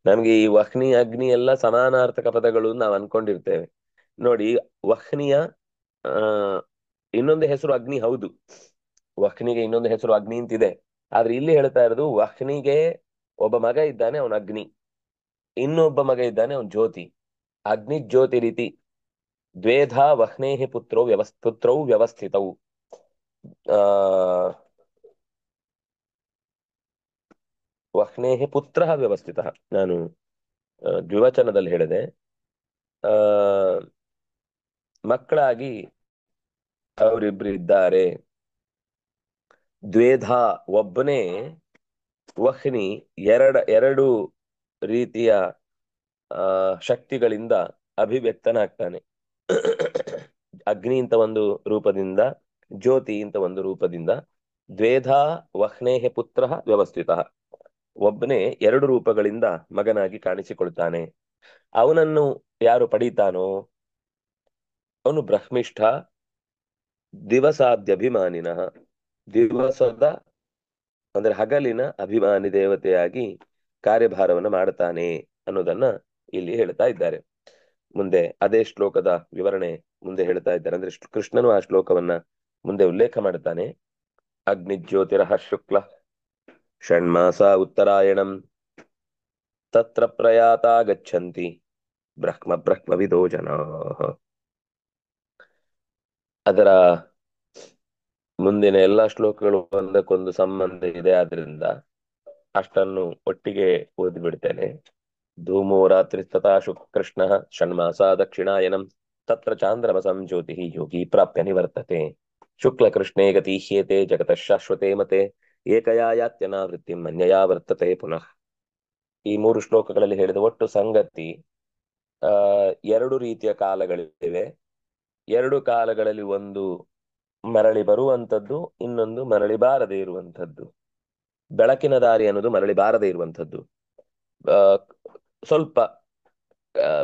ನಮ್ಗೆ ಈ ವಹ್ನಿ ಅಗ್ನಿ ಎಲ್ಲ ಸಮಾನಾರ್ಥಕ ಪದಗಳು ನಾವು ಅನ್ಕೊಂಡಿರ್ತೇವೆ. ನೋಡಿ, ವಹ್ನಿಯ ಆ ಇನ್ನೊಂದು ಹೆಸರು ಅಗ್ನಿ, ಹೌದು. ವಹ್ನಿಗೆ ಇನ್ನೊಂದು ಹೆಸರು ಅಗ್ನಿ ಅಂತಿದೆ. ಆದ್ರೆ ಇಲ್ಲಿ ಹೇಳ್ತಾ ಇರೋದು ವಹ್ನಿಗೆ ಒಬ್ಬ ಮಗ ಇದ್ದಾನೆ, ಅವನ ಅಗ್ನಿ. ಇನ್ನೊಬ್ಬ ಮಗ ಇದ್ದಾನೆ, ಅವನ್ ಜ್ಯೋತಿ. ಅಗ್ನಿ ಜ್ಯೋತಿ ರೀತಿ ದ್ವೇಧ ವಹ್ನೇಹಿ ಪುತ್ರೌ ವ್ಯವಸ್ಥಿತೌ. ಆ ವಹ್ನೇಹಿ ಪುತ್ರ ವ್ಯವಸ್ಥಿತ. ನಾನು ದ್ವಿವಚನದಲ್ಲಿ ಹೇಳಿದೆ. ಆ ಮಕ್ಕಳಾಗಿ ಅವರಿಬ್ರು ಇದ್ದಾರೆ. ದ್ವೇಧ ಒಬ್ಬನೇ ವಹ್ನಿ ಎರಡು ರೀತಿಯ ಶಕ್ತಿಗಳಿಂದ ಅಭಿವ್ಯಕ್ತನಾಗ್ತಾನೆ. ಅಗ್ನಿ ಅಂತ ಒಂದು ರೂಪದಿಂದ, ಜ್ಯೋತಿ ಅಂತ ಒಂದು ರೂಪದಿಂದ. ದ್ವೇಧ ವಹ್ನೇಹ ಪುತ್ರ ವ್ಯವಸ್ಥಿತ. ಒಬ್ಬನೇ ಎರಡು ರೂಪಗಳಿಂದ ಮಗನಾಗಿ ಕಾಣಿಸಿಕೊಳ್ತಾನೆ. ಅವನನ್ನು ಯಾರು ಪಡೀತಾನೋ ಅವನು ಬ್ರಹ್ಮಿಷ್ಠ ದಿವಸಾದ್ಯಭಿಮಾನಿನಃ. ದಿವಸದ ಅಂದ್ರೆ ಹಗಲಿನ ಅಭಿಮಾನಿ ದೇವತೆಯಾಗಿ ಕಾರ್ಯಭಾರವನ್ನು ಮಾಡ್ತಾನೆ ಅನ್ನೋದನ್ನ ಇಲ್ಲಿ ಹೇಳ್ತಾ ಇದ್ದಾರೆ. ಮುಂದೆ ಅದೇ ಶ್ಲೋಕದ ವಿವರಣೆ ಮುಂದೆ ಹೇಳ್ತಾ ಇದ್ದಾರೆ. ಅಂದ್ರೆ ಕೃಷ್ಣನು ಆ ಶ್ಲೋಕವನ್ನ ಮುಂದೆ ಉಲ್ಲೇಖ ಮಾಡ್ತಾನೆ. ಅಗ್ನಿಜ್ಯೋತಿರಃ ಶುಕ್ಲ ಷಣ್ಮಾಸ ಉತ್ತರಾಯಣಂ ತತ್ರ ಪ್ರಯಾತ ಗಚ್ಚಂತಿ ಬ್ರಹ್ಮವಿದೋ ಜನಾಃ. ಅದರ ಮುಂದಿನ ಎಲ್ಲಾ ಶ್ಲೋಕಗಳು ಒಂದಕ್ಕೊಂದು ಸಂಬಂಧ ಇದೆ, ಆದ್ರಿಂದ ಅಷ್ಟನ್ನು ಒಟ್ಟಿಗೆ ಓದಿಬಿಡ್ತೇನೆ. ಧೂಮೋ ರಾತ್ರಿ ತಥಾ ಕೃಷ್ಣ ಷಣ್ಮಾಸ ದಕ್ಷಿಣಾಯನಂ ತತ್ರ ಚಾಂದ್ರಮಸಂ ಜ್ಯೋತಿ ಯೋಗಿ ಪ್ರಾಪ್ಯ ನಿವರ್ತತೆ. ಶುಕ್ಲ ಕೃಷ್ಣೇ ಗತೀಹ್ಯೇತೆ ಜಗತಃ ಶಾಶ್ವತೆ ಮತೆ ಏಕಯಾ ಯಾತ್ಯನಾವೃತ್ತಿ ಮನ್ಯಯಾ ವರ್ತತೆ ಪುನಃ. ಈ ಮೂರು ಶ್ಲೋಕಗಳಲ್ಲಿ ಹೇಳಿದ ಒಟ್ಟು ಸಂಗತಿ, ಆ ಎರಡು ರೀತಿಯ ಕಾಲಗಳಿವೆ. ಎರಡು ಕಾಲಗಳಲ್ಲಿ ಒಂದು ಮರಳಿ ಬರುವಂಥದ್ದು, ಇನ್ನೊಂದು ಮರಳಿ ಬಾರದೇ ಇರುವಂಥದ್ದು. ಬೆಳಕಿನ ದಾರಿ ಅನ್ನೋದು ಮರಳಿ ಬಾರದೇ ಇರುವಂಥದ್ದು. ಆ ಸ್ವಲ್ಪ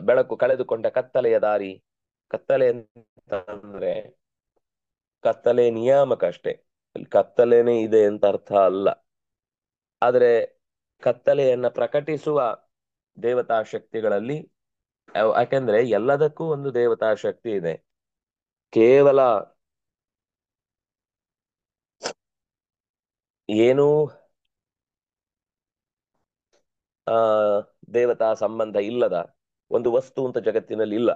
ಬೆಳಕು ಕಳೆದುಕೊಂಡ ಕತ್ತಲೆಯ ದಾರಿ. ಕತ್ತಲೆ ಅಂತಂದ್ರೆ ಕತ್ತಲೆ ನಿಯಾಮಕ ಅಷ್ಟೇ, ಕತ್ತಲೆನೇ ಇದೆ ಅಂತ ಅರ್ಥ ಅಲ್ಲ. ಆದ್ರೆ ಕತ್ತಲೆಯನ್ನ ಪ್ರಕಟಿಸುವ ದೇವತಾ ಶಕ್ತಿಗಳಲ್ಲಿ ಯಾಕೆಂದ್ರೆ ಎಲ್ಲದಕ್ಕೂ ಒಂದು ದೇವತಾ ಶಕ್ತಿ ಇದೆ. ಕೇವಲ ಏನೂ ಆ ದೇವತಾ ಸಂಬಂಧ ಇಲ್ಲದ ಒಂದು ವಸ್ತು ಅಂತ ಜಗತ್ತಿನಲ್ಲಿ ಇಲ್ಲ.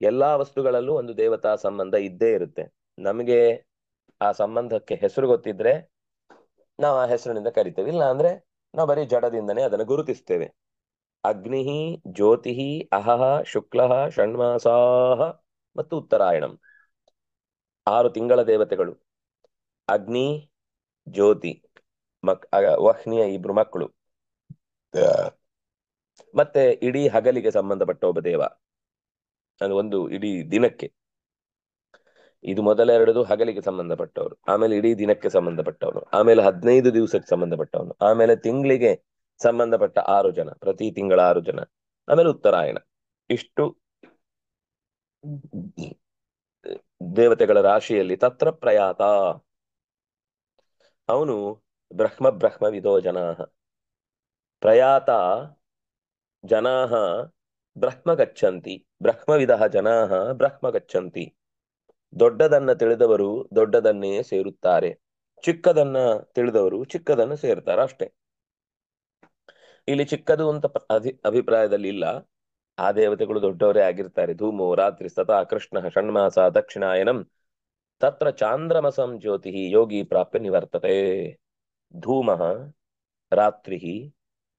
ಎಲ್ಲಾ ವಸ್ತುಗಳಲ್ಲೂ ಒಂದು ದೇವತಾ ಸಂಬಂಧ ಇದ್ದೇ ಇರುತ್ತೆ. ನಮಗೆ ಆ ಸಂಬಂಧಕ್ಕೆ ಹೆಸರು ಗೊತ್ತಿದ್ರೆ ನಾವು ಆ ಹೆಸರಿನಿಂದ ಕರಿತೇವೆ, ಇಲ್ಲ ಅಂದ್ರೆ ನಾವು ಬರೀ ಜಡದಿಂದನೇ ಅದನ್ನು ಗುರುತಿಸ್ತೇವೆ. ಅಗ್ನಿ, ಜ್ಯೋತಿ, ಅಹಃ, ಶುಕ್ಲ, ಷಣ್ಮಾಸಾಹ ಮತ್ತು ಉತ್ತರಾಯಣಂ. 6 ತಿಂಗಳ ದೇವತೆಗಳು. ಅಗ್ನಿ, ಜ್ಯೋತಿ, ವಹ್ನಿಯ ಇಬ್ರು ಮಕ್ಕಳು, ಮತ್ತೆ ಇಡೀ ಹಗಲಿಗೆ ಸಂಬಂಧಪಟ್ಟ ಒಬ್ಬ ದೇವ. ಅದು ಒಂದು ಇಡೀ ದಿನಕ್ಕೆ. ಇದು ಮೊದಲ ಎರಡದು ಹಗಲಿಗೆ ಸಂಬಂಧಪಟ್ಟವರು, ಆಮೇಲೆ ಇಡೀ ದಿನಕ್ಕೆ ಸಂಬಂಧಪಟ್ಟವನು, ಆಮೇಲೆ 15 ದಿವಸಕ್ಕೆ ಸಂಬಂಧಪಟ್ಟವನು, ಆಮೇಲೆ ತಿಂಗಳಿಗೆ ಸಂಬಂಧಪಟ್ಟ 6 ಜನ, ಪ್ರತಿ ತಿಂಗಳ 6 ಜನ, ಆಮೇಲೆ ಉತ್ತರಾಯಣ. ಇಷ್ಟು ದೇವತೆಗಳ ರಾಶಿಯಲ್ಲಿ ತತ್ರ ಪ್ರಯಾತ ಅವನು ಬ್ರಹ್ಮವಿದೋ ಜನಾಃ. ಪ್ರಯಾತ ಜನಾಃ ಬ್ರಹ್ಮ ಗಚ್ಚಂತಿ. ಬ್ರಹ್ಮವಿದಃ ಜನಾಃ ಬ್ರಹ್ಮ ಗಚ್ಚಂತಿ. ದೊಡ್ಡದನ್ನ ತಿಳಿದವರು ದೊಡ್ಡದನ್ನೇ ಸೇರುತ್ತಾರೆ, ಚಿಕ್ಕದನ್ನ ತಿಳಿದವರು ಚಿಕ್ಕದನ್ನು ಸೇರ್ತಾರೆ, ಅಷ್ಟೇ. ಇಲ್ಲಿ ಚಿಕ್ಕದು ಅಂತ ಅಭಿಪ್ರಾಯದಲ್ಲಿ ಇಲ್ಲ. ಆ ದೇವತೆಗಳು ದೊಡ್ಡವರೇ ಆಗಿರ್ತಾರೆ. ಧೂಮೋ ರಾತ್ರಿ ಸತಾ ಕೃಷ್ಣ ಷಣ್ಮಾಸ ದಕ್ಷಿಣಾಯನಂ ತತ್ರ ಚಾಂದ್ರಮಸಂ ಜ್ಯೋತಿ ಯೋಗಿ ಪ್ರಾಪ್ಯ ನಿವರ್ತತೆ. ಧೂಮ ರಾತ್ರಿ,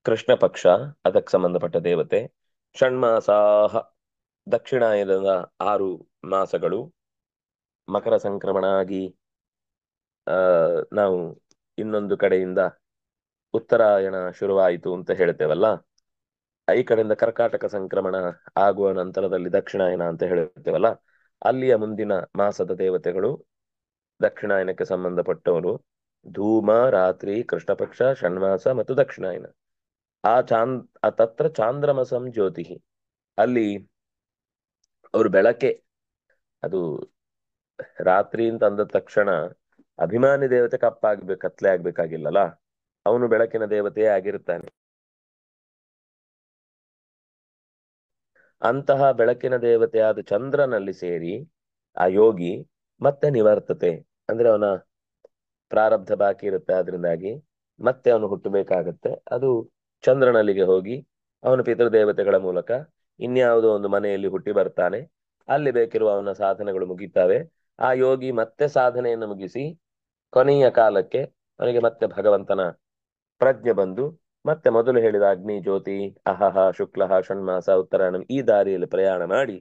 ಕೃಷ್ಣ ಪಕ್ಷ ಅದಕ್ಕೆ ಸಂಬಂಧಪಟ್ಟ ದೇವತೆ, ಷಣ್ಮಾಸಾಹ ದಕ್ಷಿಣಾಯನದ 6 ಮಾಸಗಳು, ಮಕರ ಸಂಕ್ರಮಣ ಆಗಿ ಆ ನಾವು ಇನ್ನೊಂದು ಕಡೆಯಿಂದ ಉತ್ತರಾಯಣ ಶುರುವಾಯಿತು ಅಂತ ಹೇಳ್ತೇವಲ್ಲ, ಈ ಕಡೆಯಿಂದ ಕರ್ಕಾಟಕ ಸಂಕ್ರಮಣ ಆಗುವ ನಂತರದಲ್ಲಿ ದಕ್ಷಿಣಾಯನ ಅಂತ ಹೇಳ್ತೇವಲ್ಲ, ಅಲ್ಲಿಯ ಮುಂದಿನ ಮಾಸದ ದೇವತೆಗಳು ದಕ್ಷಿಣಾಯನಕ್ಕೆ ಸಂಬಂಧಪಟ್ಟವರು ಧೂಮ ರಾತ್ರಿ, ಕೃಷ್ಣ ಪಕ್ಷ, ಷಣ್ಮಾಸ ಮತ್ತು ದಕ್ಷಿಣಾಯನ. ಆ ತತ್ರ ಚಾಂದ್ರಮಸಂ ಜ್ಯೋತಿ, ಅಲ್ಲಿ ಅವರು ಬೆಳಕೆ. ಅದು ರಾತ್ರಿ ಅಂತ ಅಂದ ತಕ್ಷಣ ಅಭಿಮಾನಿ ದೇವತೆ ಕತ್ಲೆ ಆಗ್ಬೇಕಾಗಿಲ್ಲಲ್ಲ, ಅವನು ಬೆಳಕಿನ ದೇವತೆಯೇ ಆಗಿರ್ತಾನೆ. ಅಂತಹ ಬೆಳಕಿನ ದೇವತೆಯಾದ ಚಂದ್ರನಲ್ಲಿ ಸೇರಿ ಆ ಯೋಗಿ ಮತ್ತೆ ನಿವರ್ತತೆ, ಅಂದ್ರೆ ಅವನ ಪ್ರಾರಬ್ಧ ಬಾಕಿ ಇರುತ್ತೆ, ಅದರಿಂದಾಗಿ ಮತ್ತೆ ಅವನು ಹುಟ್ಟಬೇಕಾಗತ್ತೆ. ಅದು ಚಂದ್ರನಲ್ಲಿಗೆ ಹೋಗಿ ಅವನ ಪಿತೃದೇವತೆಗಳ ಮೂಲಕ ಇನ್ಯಾವುದೋ ಒಂದು ಮನೆಯಲ್ಲಿ ಹುಟ್ಟಿ ಬರ್ತಾನೆ. ಅಲ್ಲಿ ಬೇಕಿರುವ ಅವನ ಸಾಧನೆಗಳು ಮುಗಿತಾವೆ. ಆ ಯೋಗಿ ಮತ್ತೆ ಸಾಧನೆಯನ್ನು ಮುಗಿಸಿ ಕೊನೆಯ ಕಾಲಕ್ಕೆ ಅವನಿಗೆ ಮತ್ತೆ ಭಗವಂತನ ಪ್ರಜ್ಞೆ ಬಂದು ಮತ್ತೆ ಮೊದಲು ಹೇಳಿದ ಅಗ್ನಿ, ಜ್ಯೋತಿ, ಅಹಹ, ಶುಕ್ಲಹ, ಷಣ್ಮಾಸ, ಉತ್ತರಾಯಣ ಈ ದಾರಿಯಲ್ಲಿ ಪ್ರಯಾಣ ಮಾಡಿ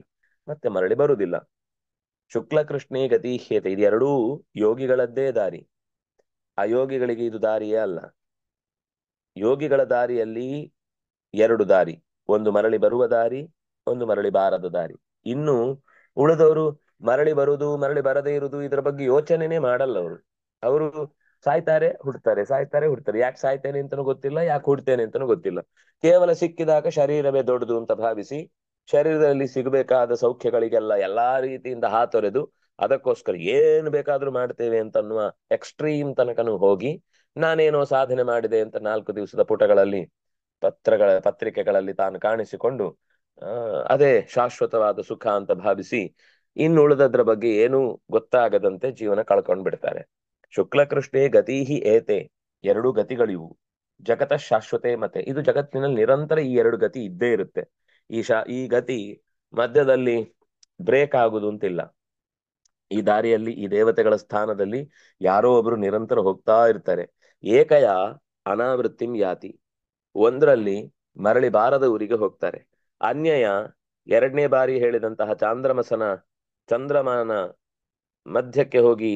ಮತ್ತೆ ಮರಳಿ ಬರುವುದಿಲ್ಲ. ಶುಕ್ಲ ಕೃಷ್ಣೇ ಗತೀಹ್ಯತೆ, ಇದೆರಡೂ ಯೋಗಿಗಳದ್ದೇ ದಾರಿ. ಅಯೋಗಿಗಳಿಗೆ ಇದು ದಾರಿಯೇ ಅಲ್ಲ. ಯೋಗಿಗಳ ದಾರಿಯಲ್ಲಿ 2 ದಾರಿ, ಒಂದು ಮರಳಿ ಬರುವ ದಾರಿ, ಒಂದು ಮರಳಿ ಬಾರದ ದಾರಿ. ಇನ್ನು ಉಳಿದವರು ಮರಳಿ ಬರುವುದು ಮರಳಿ ಬರದೇ ಇರುವುದು ಇದರ ಬಗ್ಗೆ ಯೋಚನೆನೇ ಮಾಡಲ್ಲ. ಅವರು ಸಾಯ್ತಾರೆ ಹುಡ್ತಾರೆ, ಸಾಯ್ತಾರೆ ಹುಡ್ತಾರೆ. ಯಾಕೆ ಸಾಯ್ತೇನೆ ಅಂತನೂ ಗೊತ್ತಿಲ್ಲ, ಯಾಕೆ ಹುಡ್ತೇನೆ ಅಂತನೂ ಗೊತ್ತಿಲ್ಲ. ಕೇವಲ ಸಿಕ್ಕಿದಾಗ ಶರೀರವೇ ದೊಡ್ಡದು ಅಂತ ಭಾವಿಸಿ ಶರೀರದಲ್ಲಿ ಸಿಗಬೇಕಾದ ಸೌಖ್ಯಗಳಿಗೆಲ್ಲ ಎಲ್ಲಾ ರೀತಿಯಿಂದ ಹಾತೊರೆದು ಅದಕ್ಕೋಸ್ಕರ ಏನು ಬೇಕಾದ್ರೂ ಮಾಡ್ತೇವೆ ಅಂತನ್ನುವ ಎಕ್ಸ್ಟ್ರೀಮ್ ತನಕನೂ ಹೋಗಿ ನಾನೇನೋ ಸಾಧನೆ ಮಾಡಿದೆ ಅಂತ 4 ದಿವಸದ ಪುಟಗಳಲ್ಲಿ ಪತ್ರಿಕೆಗಳಲ್ಲಿ ತಾನು ಕಾಣಿಸಿಕೊಂಡು ಅದೇ ಶಾಶ್ವತವಾದ ಸುಖ ಅಂತ ಭಾವಿಸಿ ಇನ್ನುಳಿದದ್ರ ಬಗ್ಗೆ ಏನೂ ಗೊತ್ತಾಗದಂತೆ ಜೀವನ ಕಳ್ಕೊಂಡ್ ಬಿಡ್ತಾರೆ. ಶುಕ್ಲಕೃಷ್ಣೇ ಗತೀಹಿ ಏತೆ, 2 ಗತಿಗಳಿವು. ಜಗತ ಶಾಶ್ವತೆ ಮತ್ತೆ ಇದು ಜಗತ್ತಿನಲ್ಲಿ ನಿರಂತರ ಈ 2 ಗತಿ ಇದ್ದೇ ಇರುತ್ತೆ. ಈ ಗತಿ ಮಧ್ಯದಲ್ಲಿ ಬ್ರೇಕ್ ಆಗುದು ಅಂತಿಲ್ಲ. ಈ ದಾರಿಯಲ್ಲಿ ಈ ದೇವತೆಗಳ ಸ್ಥಾನದಲ್ಲಿ ಯಾರೋ ಒಬ್ರು ನಿರಂತರ ಹೋಗ್ತಾ ಇರ್ತಾರೆ. ಏಕಯ ಅನಾವೃತ್ತಿಂ ಯಾತಿ, ಒಂದರಲ್ಲಿ ಮರಳಿ ಬಾರದ ಊರಿಗೆ ಹೋಗ್ತಾರೆ. ಅನ್ಯಯ 2ನೇ ಬಾರಿ ಹೇಳಿದಂತಹ ಚಂದ್ರಮಾನ ಮಧ್ಯಕ್ಕೆ ಹೋಗಿ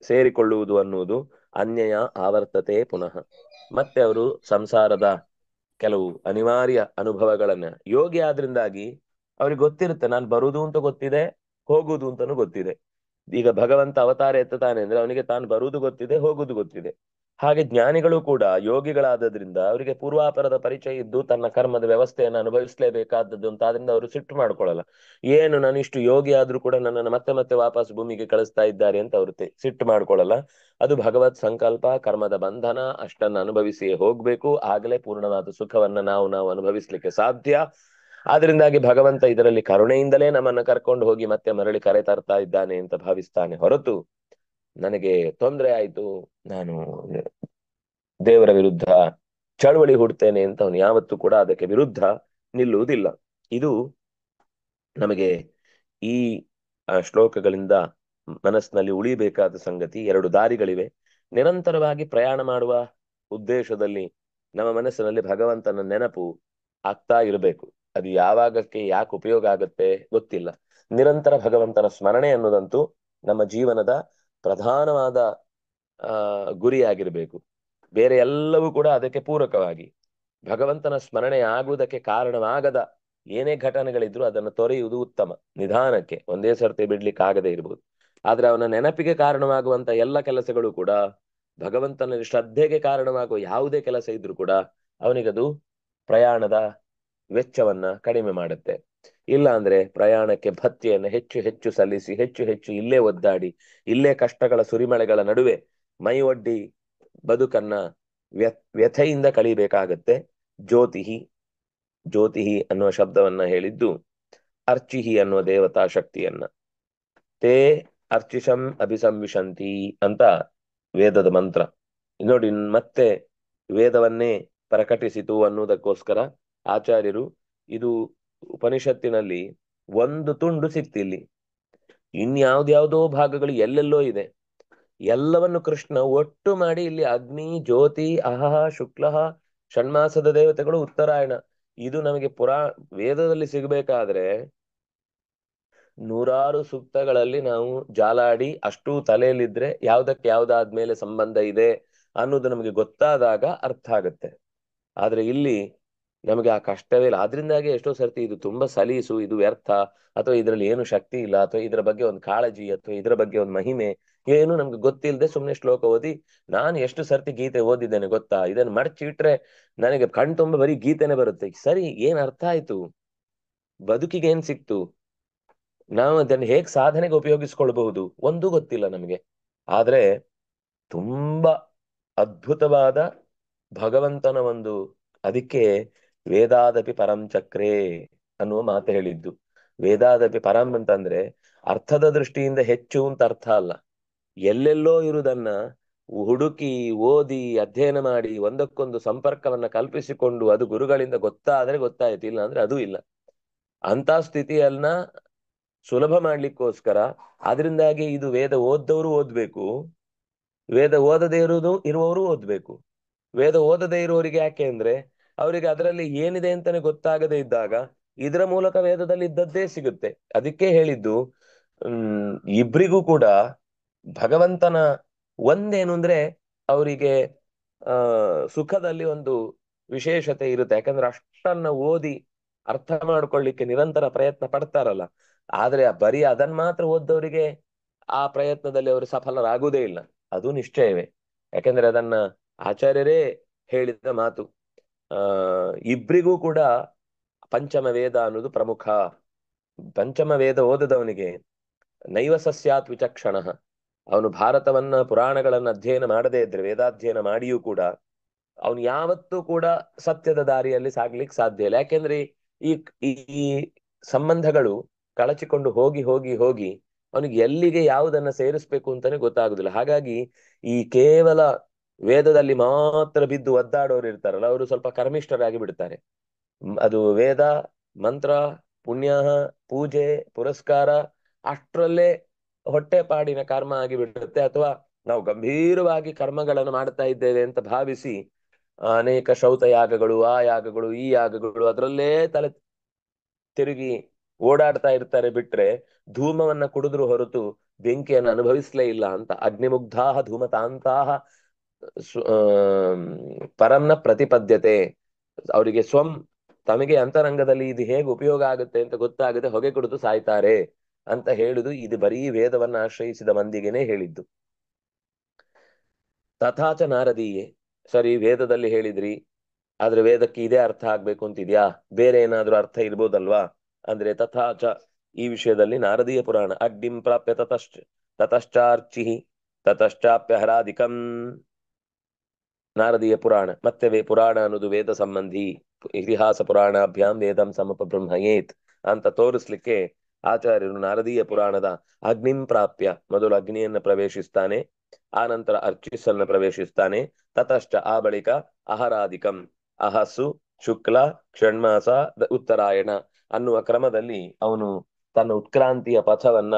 ಸೇರಿಕೊಳ್ಳುವುದು ಅನ್ನುವುದು ಅನ್ಯಯ ಆವರ್ತತೆ ಪುನಃ. ಮತ್ತೆ ಅವರು ಸಂಸಾರದ ಕೆಲವು ಅನಿವಾರ್ಯ ಅನುಭವಗಳನ್ನ, ಯೋಗಿ ಆದ್ರಿಂದಾಗಿ ಅವ್ರಿಗೆ ಗೊತ್ತಿರುತ್ತೆ, ನಾನು ಬರುವುದು ಅಂತ ಗೊತ್ತಿದೆ, ಹೋಗುವುದು ಅಂತಾನು ಗೊತ್ತಿದೆ. ಈಗ ಭಗವಂತ ಅವತಾರ ಎತ್ತುತ್ತಾನೆ ಅಂದ್ರೆ ಅವನಿಗೆ ತಾನು ಬರುವುದು ಗೊತ್ತಿದೆ, ಹೋಗುವುದು ಗೊತ್ತಿದೆ. ಹಾಗೆ ಜ್ಞಾನಿಗಳು ಕೂಡ ಯೋಗಿಗಳಾದ್ರಿಂದ ಅವರಿಗೆ ಪೂರ್ವಾಪರದ ಪರಿಚಯ ಇದ್ದು ತನ್ನ ಕರ್ಮದ ವ್ಯವಸ್ಥೆಯನ್ನು ಅನುಭವಿಸಲೇಬೇಕಾದದ್ದು ಅಂತ, ಆದ್ರಿಂದ ಅವರು ಸಿಟ್ಟು ಮಾಡ್ಕೊಳ್ಳಲ್ಲ. ಏನು ನಾನು ಇಷ್ಟು ಯೋಗಿ ಆದ್ರೂ ಕೂಡ ನನ್ನನ್ನು ಮತ್ತೆ ಮತ್ತೆ ವಾಪಸ್ ಭೂಮಿಗೆ ಕಳಿಸ್ತಾ ಇದ್ದಾರೆ ಅಂತ ಅವರು ಸಿಟ್ಟು ಮಾಡ್ಕೊಳ್ಳಲ್ಲ. ಅದು ಭಗವತ್ ಸಂಕಲ್ಪ, ಕರ್ಮದ ಬಂಧನ, ಅಷ್ಟನ್ನು ಅನುಭವಿಸಿ ಹೋಗ್ಬೇಕು. ಆಗಲೇ ಪೂರ್ಣವಾದ ಸುಖವನ್ನ ನಾವು ಅನುಭವಿಸ್ಲಿಕ್ಕೆ ಸಾಧ್ಯ. ಆದ್ರಿಂದಾಗಿ ಭಗವಂತ ಇದರಲ್ಲಿ ಕರುಣೆಯಿಂದಲೇ ನಮ್ಮನ್ನ ಕರ್ಕೊಂಡು ಹೋಗಿ ಮತ್ತೆ ಮರಳಿ ಕರೆ ತರ್ತಾ ಇದ್ದಾನೆ ಅಂತ ಭಾವಿಸ್ತಾನೆ ಹೊರತು, ನನಗೆ ತೊಂದರೆ ಆಯ್ತು, ನಾನು ದೇವರ ವಿರುದ್ಧ ಚಳುವಳಿ ಹುಡ್ತೇನೆ ಅಂತ ಅವನು ಯಾವತ್ತೂ ಕೂಡ ಅದಕ್ಕೆ ವಿರುದ್ಧ ನಿಲ್ಲುವುದಿಲ್ಲ. ಇದು ನಮಗೆ ಈ ಶ್ಲೋಕಗಳಿಂದ ಮನಸ್ಸಿನಲ್ಲಿ ಉಳಿಬೇಕಾದ ಸಂಗತಿ. 2 ದಾರಿಗಳಿವೆ. ನಿರಂತರವಾಗಿ ಪ್ರಯಾಣ ಮಾಡುವ ಉದ್ದೇಶದಲ್ಲಿ ನಮ್ಮ ಮನಸ್ಸಿನಲ್ಲಿ ಭಗವಂತನ ನೆನಪು ಆಗ್ತಾ ಇರಬೇಕು. ಅದು ಯಾವಾಗಕ್ಕೆ ಯಾಕೆ ಉಪಯೋಗ ಆಗುತ್ತೆ ಗೊತ್ತಿಲ್ಲ. ನಿರಂತರ ಭಗವಂತನ ಸ್ಮರಣೆ ಅನ್ನೋದಂತೂ ನಮ್ಮ ಜೀವನದ ಪ್ರಧಾನವಾದ ಗುರಿಯಾಗಿರ್ಬೇಕು. ಬೇರೆ ಎಲ್ಲವೂ ಕೂಡ ಅದಕ್ಕೆ ಪೂರಕವಾಗಿ. ಭಗವಂತನ ಸ್ಮರಣೆ ಆಗುವುದಕ್ಕೆ ಕಾರಣವಾಗದ ಏನೇ ಘಟನೆಗಳಿದ್ರು ಅದನ್ನು ತೊರೆಯುವುದು ಉತ್ತಮ. ನಿಧಾನಕ್ಕೆ ಒಂದೇ ಸರ್ತಿ ಬಿಡ್ಲಿಕ್ಕೆ ಆಗದೆ ಇರ್ಬೋದು. ಆದ್ರೆ ಅವನ ನೆನಪಿಗೆ ಕಾರಣವಾಗುವಂತ ಎಲ್ಲ ಕೆಲಸಗಳು ಕೂಡ, ಭಗವಂತನ ಶ್ರದ್ಧೆಗೆ ಕಾರಣವಾಗುವ ಯಾವುದೇ ಕೆಲಸ ಇದ್ರೂ ಕೂಡ ಅವನಿಗದು ಪ್ರಯಾಣದ ವೆಚ್ಚವನ್ನ ಕಡಿಮೆ ಮಾಡುತ್ತೆ. ಇಲ್ಲ ಅಂದ್ರೆ ಪ್ರಯಾಣಕ್ಕೆ ಭತ್ಯೆಯನ್ನು ಹೆಚ್ಚು ಹೆಚ್ಚು ಸಲ್ಲಿಸಿ ಹೆಚ್ಚು ಹೆಚ್ಚು ಇಲ್ಲೇ ಒದ್ದಾಡಿ ಇಲ್ಲೇ ಕಷ್ಟಗಳ ಸುರಿಮಳೆಗಳ ನಡುವೆ ಮೈ ಒಡ್ಡಿ ಬದುಕನ್ನ ವ್ಯಥೆಯಿಂದ ಕಳಿಬೇಕಾಗತ್ತೆ. ಜ್ಯೋತಿಹಿ ಜ್ಯೋತಿಹಿ ಅನ್ನುವ ಶಬ್ದವನ್ನ ಹೇಳಿದ್ದು ಅರ್ಚಿಹಿ ಅನ್ನುವ ದೇವತಾ ಶಕ್ತಿಯನ್ನ. ತೇ ಅರ್ಚಿಷಂ ಅಭಿಸಂವಿಶಂತಿ ಅಂತ ವೇದದ ಮಂತ್ರ. ನೋಡಿ, ಮತ್ತೆ ವೇದವನ್ನೇ ಪ್ರಕಟಿಸಿತು ಅನ್ನುವುದಕ್ಕೋಸ್ಕರ ಆಚಾರ್ಯರು ಇದು ಉಪನಿಷತ್ತಿನಲ್ಲಿ ಒಂದು ತುಂಡು ಸಿಕ್ತಿಲ್ಲಿ, ಇನ್ಯಾವ್ದ್ಯಾವ್ದೋ ಭಾಗಗಳು ಎಲ್ಲೆಲ್ಲೋ ಇದೆ. ಎಲ್ಲವನ್ನು ಕೃಷ್ಣ ಒಟ್ಟು ಮಾಡಿ ಇಲ್ಲಿ ಅಗ್ನಿ, ಜ್ಯೋತಿ, ಅಹಹ, ಶುಕ್ಲಃ, ಷಣ್ಮಾಸದ ದೇವತೆಗಳು, ಉತ್ತರಾಯಣ, ಇದು ನಮಗೆ ವೇದದಲ್ಲಿ ಸಿಗಬೇಕಾದ್ರೆ ನೂರಾರು ಸೂಕ್ತಗಳಲ್ಲಿ ನಾವು ಜಾಲಾಡಿ ಅಷ್ಟೂ ತಲೆಯಲ್ಲಿದ್ರೆ ಯಾವ್ದಕ್ಕೆ ಯಾವ್ದಾದ್ಮೇಲೆ ಸಂಬಂಧ ಇದೆ ಅನ್ನೋದು ನಮಗೆ ಗೊತ್ತಾದಾಗ ಅರ್ಥ ಆಗುತ್ತೆ. ಆದ್ರೆ ಇಲ್ಲಿ ನಮಗೆ ಆ ಕಷ್ಟವೇ ಇಲ್ಲ. ಆದ್ರಿಂದಾಗಿ ಎಷ್ಟೋ ಸರ್ತಿ ಇದು ತುಂಬಾ ಸಲೀಸು, ಇದು ವ್ಯರ್ಥ, ಅಥವಾ ಇದರಲ್ಲಿ ಏನು ಶಕ್ತಿ ಇಲ್ಲ, ಅಥವಾ ಇದರ ಬಗ್ಗೆ ಒಂದು ಕಾಳಜಿ, ಅಥವಾ ಇದರ ಬಗ್ಗೆ ಒಂದು ಮಹಿಮೆ ಏನು ನಮ್ಗೆ ಗೊತ್ತಿಲ್ಲದೆ ಸುಮ್ಮನೆ ಶ್ಲೋಕ ಓದಿ. ನಾನು ಎಷ್ಟು ಸರ್ತಿ ಗೀತೆ ಓದಿದ್ದೇನೆ ಗೊತ್ತಾ, ಇದನ್ನು ಮಡಚಿಟ್ರೆ ನನಗೆ ಕಣ್ತುಂಬ ಬರೀ ಗೀತೆನೆ ಬರುತ್ತೆ. ಸರಿ, ಏನ್ ಅರ್ಥ ಆಯ್ತು, ಬದುಕಿಗೆ ಏನ್ ಸಿಕ್ತು, ನಾವು ಅದನ್ನು ಹೇಗ್ ಸಾಧನೆಗೆ ಉಪಯೋಗಿಸ್ಕೊಳ್ಬಹುದು ಒಂದೂ ಗೊತ್ತಿಲ್ಲ ನಮಗೆ. ಆದ್ರೆ ತುಂಬಾ ಅದ್ಭುತವಾದ ಭಗವಂತನ ಒಂದು, ಅದಕ್ಕೆ ವೇದಾದಪಿ ಪರಂ ಚಕ್ರೇ ಅನ್ನುವ ಮಾತು ಹೇಳಿದ್ದು. ವೇದಾದಪಿ ಪರಂ ಅಂತಂದ್ರೆ ಅರ್ಥದ ದೃಷ್ಟಿಯಿಂದ ಹೆಚ್ಚು ಅಂತ ಅರ್ಥ ಅಲ್ಲ. ಎಲ್ಲೆಲ್ಲೋ ಇರುವುದನ್ನ ಹುಡುಕಿ ಓದಿ ಅಧ್ಯಯನ ಮಾಡಿ ಒಂದಕ್ಕೊಂದು ಸಂಪರ್ಕವನ್ನ ಕಲ್ಪಿಸಿಕೊಂಡು ಅದು ಗುರುಗಳಿಂದ ಗೊತ್ತಾದ್ರೆ ಗೊತ್ತಾಯ್ತು, ಇಲ್ಲ ಅಂದ್ರೆ ಅದೂ ಇಲ್ಲ. ಅಂತ ಸ್ಥಿತಿಯನ್ನ ಸುಲಭ ಮಾಡ್ಲಿಕ್ಕೋಸ್ಕರ ಅದರಿಂದಾಗಿ ಇದು ವೇದ ಓದ್ದವರು ಓದ್ಬೇಕು, ವೇದ ಓದದೇ ಇರುವವರು ಓದ್ಬೇಕು. ವೇದ ಓದದೇ ಇರುವವರಿಗೆ ಯಾಕೆ ಅಂದ್ರೆ ಅವರಿಗೆ ಅದರಲ್ಲಿ ಏನಿದೆ ಅಂತಾನೆ ಗೊತ್ತಾಗದೇ ಇದ್ದಾಗ ಇದರ ಮೂಲಕ ವೇದದಲ್ಲಿ ಇದ್ದದ್ದೇ ಸಿಗುತ್ತೆ. ಅದಕ್ಕೆ ಹೇಳಿದ್ದು ಇಬ್ರಿಗೂ ಕೂಡ ಭಗವಂತನ ಒಂದೇನು ಅಂದ್ರೆ ಅವರಿಗೆ ಆ ಸುಖದಲ್ಲಿ ಒಂದು ವಿಶೇಷತೆ ಇರುತ್ತೆ. ಯಾಕಂದ್ರೆ ಅಷ್ಟನ್ನ ಓದಿ ಅರ್ಥ ಮಾಡ್ಕೊಳ್ಳಿಕ್ಕೆ ನಿರಂತರ ಪ್ರಯತ್ನ ಪಡ್ತಾರಲ್ಲ. ಆದ್ರೆ ಬರೀ ಅದನ್ನ ಮಾತ್ರ ಓದ್ದವರಿಗೆ ಆ ಪ್ರಯತ್ನದಲ್ಲಿ ಅವರು ಸಫಲರಾಗುವುದೇ ಇಲ್ಲ, ಅದು ನಿಶ್ಚಯವೇ. ಯಾಕಂದ್ರೆ ಅದನ್ನ ಆಚಾರ್ಯರೇ ಹೇಳಿದ ಮಾತು. ಆ ಇಬ್ರಿಗೂ ಕೂಡ ಪಂಚಮ ವೇದ ಅನ್ನೋದು ಪ್ರಮುಖ. ಪಂಚಮ ವೇದ ಓದದವನಿಗೆ ನೈವ ಸಸ್ಯಾತ್ ವಿಚಕ್ಷಣ, ಅವನು ಭಾರತವನ್ನ ಪುರಾಣಗಳನ್ನ ಅಧ್ಯಯನ ಮಾಡದೇ ಇದ್ರೆ, ವೇದಾಧ್ಯಯನ ಮಾಡಿಯೂ ಕೂಡ ಅವನು ಯಾವತ್ತೂ ಕೂಡ ಸತ್ಯದ ದಾರಿಯಲ್ಲಿ ಸಾಗ್ಲಿಕ್ಕೆ ಸಾಧ್ಯ ಇಲ್ಲ. ಯಾಕೆಂದ್ರೆ ಈ ಈ ಸಂಬಂಧಗಳು ಕಳಚಿಕೊಂಡು ಹೋಗಿ ಹೋಗಿ ಹೋಗಿ ಅವನಿಗೆ ಎಲ್ಲಿಗೆ ಯಾವುದನ್ನ ಸೇರಿಸ್ಬೇಕು ಅಂತಾನೆ ಗೊತ್ತಾಗುದಿಲ್ಲ. ಹಾಗಾಗಿ ಈ ಕೇವಲ ವೇದದಲ್ಲಿ ಮಾತ್ರ ಬಿದ್ದು ಒದ್ದಾಡೋರು ಇರ್ತಾರಲ್ಲ, ಅವರು ಸ್ವಲ್ಪ ಕರ್ಮಿಷ್ಠರಾಗಿ ಬಿಡ್ತಾರೆ. ಅದು ವೇದ ಮಂತ್ರ ಪುಣ್ಯ ಪೂಜೆ ಪುರಸ್ಕಾರ ಅಷ್ಟರಲ್ಲೇ ಹೊಟ್ಟೆಪಾಡಿನ ಕರ್ಮ ಆಗಿಬಿಡುತ್ತೆ. ಅಥವಾ ನಾವು ಗಂಭೀರವಾಗಿ ಕರ್ಮಗಳನ್ನು ಮಾಡ್ತಾ ಇದ್ದೇವೆ ಅಂತ ಭಾವಿಸಿ ಅನೇಕ ಶೌತ ಯಾಗಗಳು, ಆ ಯಾಗಗಳು, ಈ ಯಾಗಗಳು, ಅದರಲ್ಲೇ ತಲೆ ತಿರುಗಿ ಓಡಾಡ್ತಾ ಇರ್ತಾರೆ. ಬಿಟ್ರೆ ಧೂಮವನ್ನ ಕುಡಿದ್ರು ಹೊರತು ಬೆಂಕಿಯನ್ನು ಅನುಭವಿಸ್ಲೇ ಇಲ್ಲ ಅಂತ. ಅಗ್ನಿಮುಗ್ಧಾಹ ಧೂಮತಾಂತಾಹ ಪರಂನ ಪ್ರತಿಪದ್ಯತೆ. ಅವರಿಗೆ ತಮಗೆ ಅಂತರಂಗದಲ್ಲಿ ಇದು ಹೇಗೆ ಉಪಯೋಗ ಆಗುತ್ತೆ ಅಂತ ಗೊತ್ತಾಗದೆ ಹೊಗೆ ಕುಡಿದು ಸಾಯ್ತಾರೆ ಅಂತ ಹೇಳುದು ಇದು ಬರೀ ವೇದವನ್ನ ಆಶ್ರಯಿಸಿದ ಮಂದಿಗೆನೆ ಹೇಳಿದ್ದು. ತಥಾಚ ನಾರದೀಯೇ, ಸರಿ ವೇದದಲ್ಲಿ ಹೇಳಿದ್ರಿ, ಆದ್ರೆ ವೇದಕ್ಕೆ ಇದೇ ಅರ್ಥ ಆಗ್ಬೇಕು ಅಂತಿದ್ಯಾ, ಬೇರೆ ಏನಾದ್ರೂ ಅರ್ಥ ಇರ್ಬೋದಲ್ವಾ ಅಂದ್ರೆ ತಥಾಚ ಈ ವಿಷಯದಲ್ಲಿ ನಾರದೀಯ ಪುರಾಣ ಅಗ್ನಿಂ ಪ್ರಾಪ್ಯ ತತಶ್ಚಾರ್ಚಿ ತತಶ್ಚಾಪ್ಯ ಹರಾಧಿಕಂ. ನಾರದೀಯ ಪುರಾಣ ಮತ್ತೆ ಪುರಾಣ ಅನ್ನೋದು ವೇದ ಸಂಬಂಧಿ, ಇತಿಹಾಸ ಪುರಾಣಾಭ್ಯಾಂ ವೇದಂ ಸಮುಪಬ್ರಹ್ಮಯೇತ್ ಅಂತ ತೋರಿಸ್ಲಿಕ್ಕೆ ಆಚಾರ್ಯರು ನಾರದೀಯ ಪುರಾಣದ ಅಗ್ನಿಂ ಪ್ರಾಪ್ಯ ಮೊದಲು ಅಗ್ನಿಯನ್ನ ಪ್ರವೇಶಿಸ್ತಾನೆ, ಆ ನಂತರ ಅರ್ಚಿಸನ್ನ ಪ್ರವೇಶಿಸ್ತಾನೆ, ತತಶ್ಚ ಆ ಬಳಿಕ ಅಹರಾಧಿಕಂ ಅಹಸ್ಸು ಶುಕ್ಲ ಷಣ್ಮಾಸ ಉತ್ತರಾಯಣ ಅನ್ನುವ ಕ್ರಮದಲ್ಲಿ ಅವನು ತನ್ನ ಉತ್ಕ್ರಾಂತಿಯ ಪಥವನ್ನ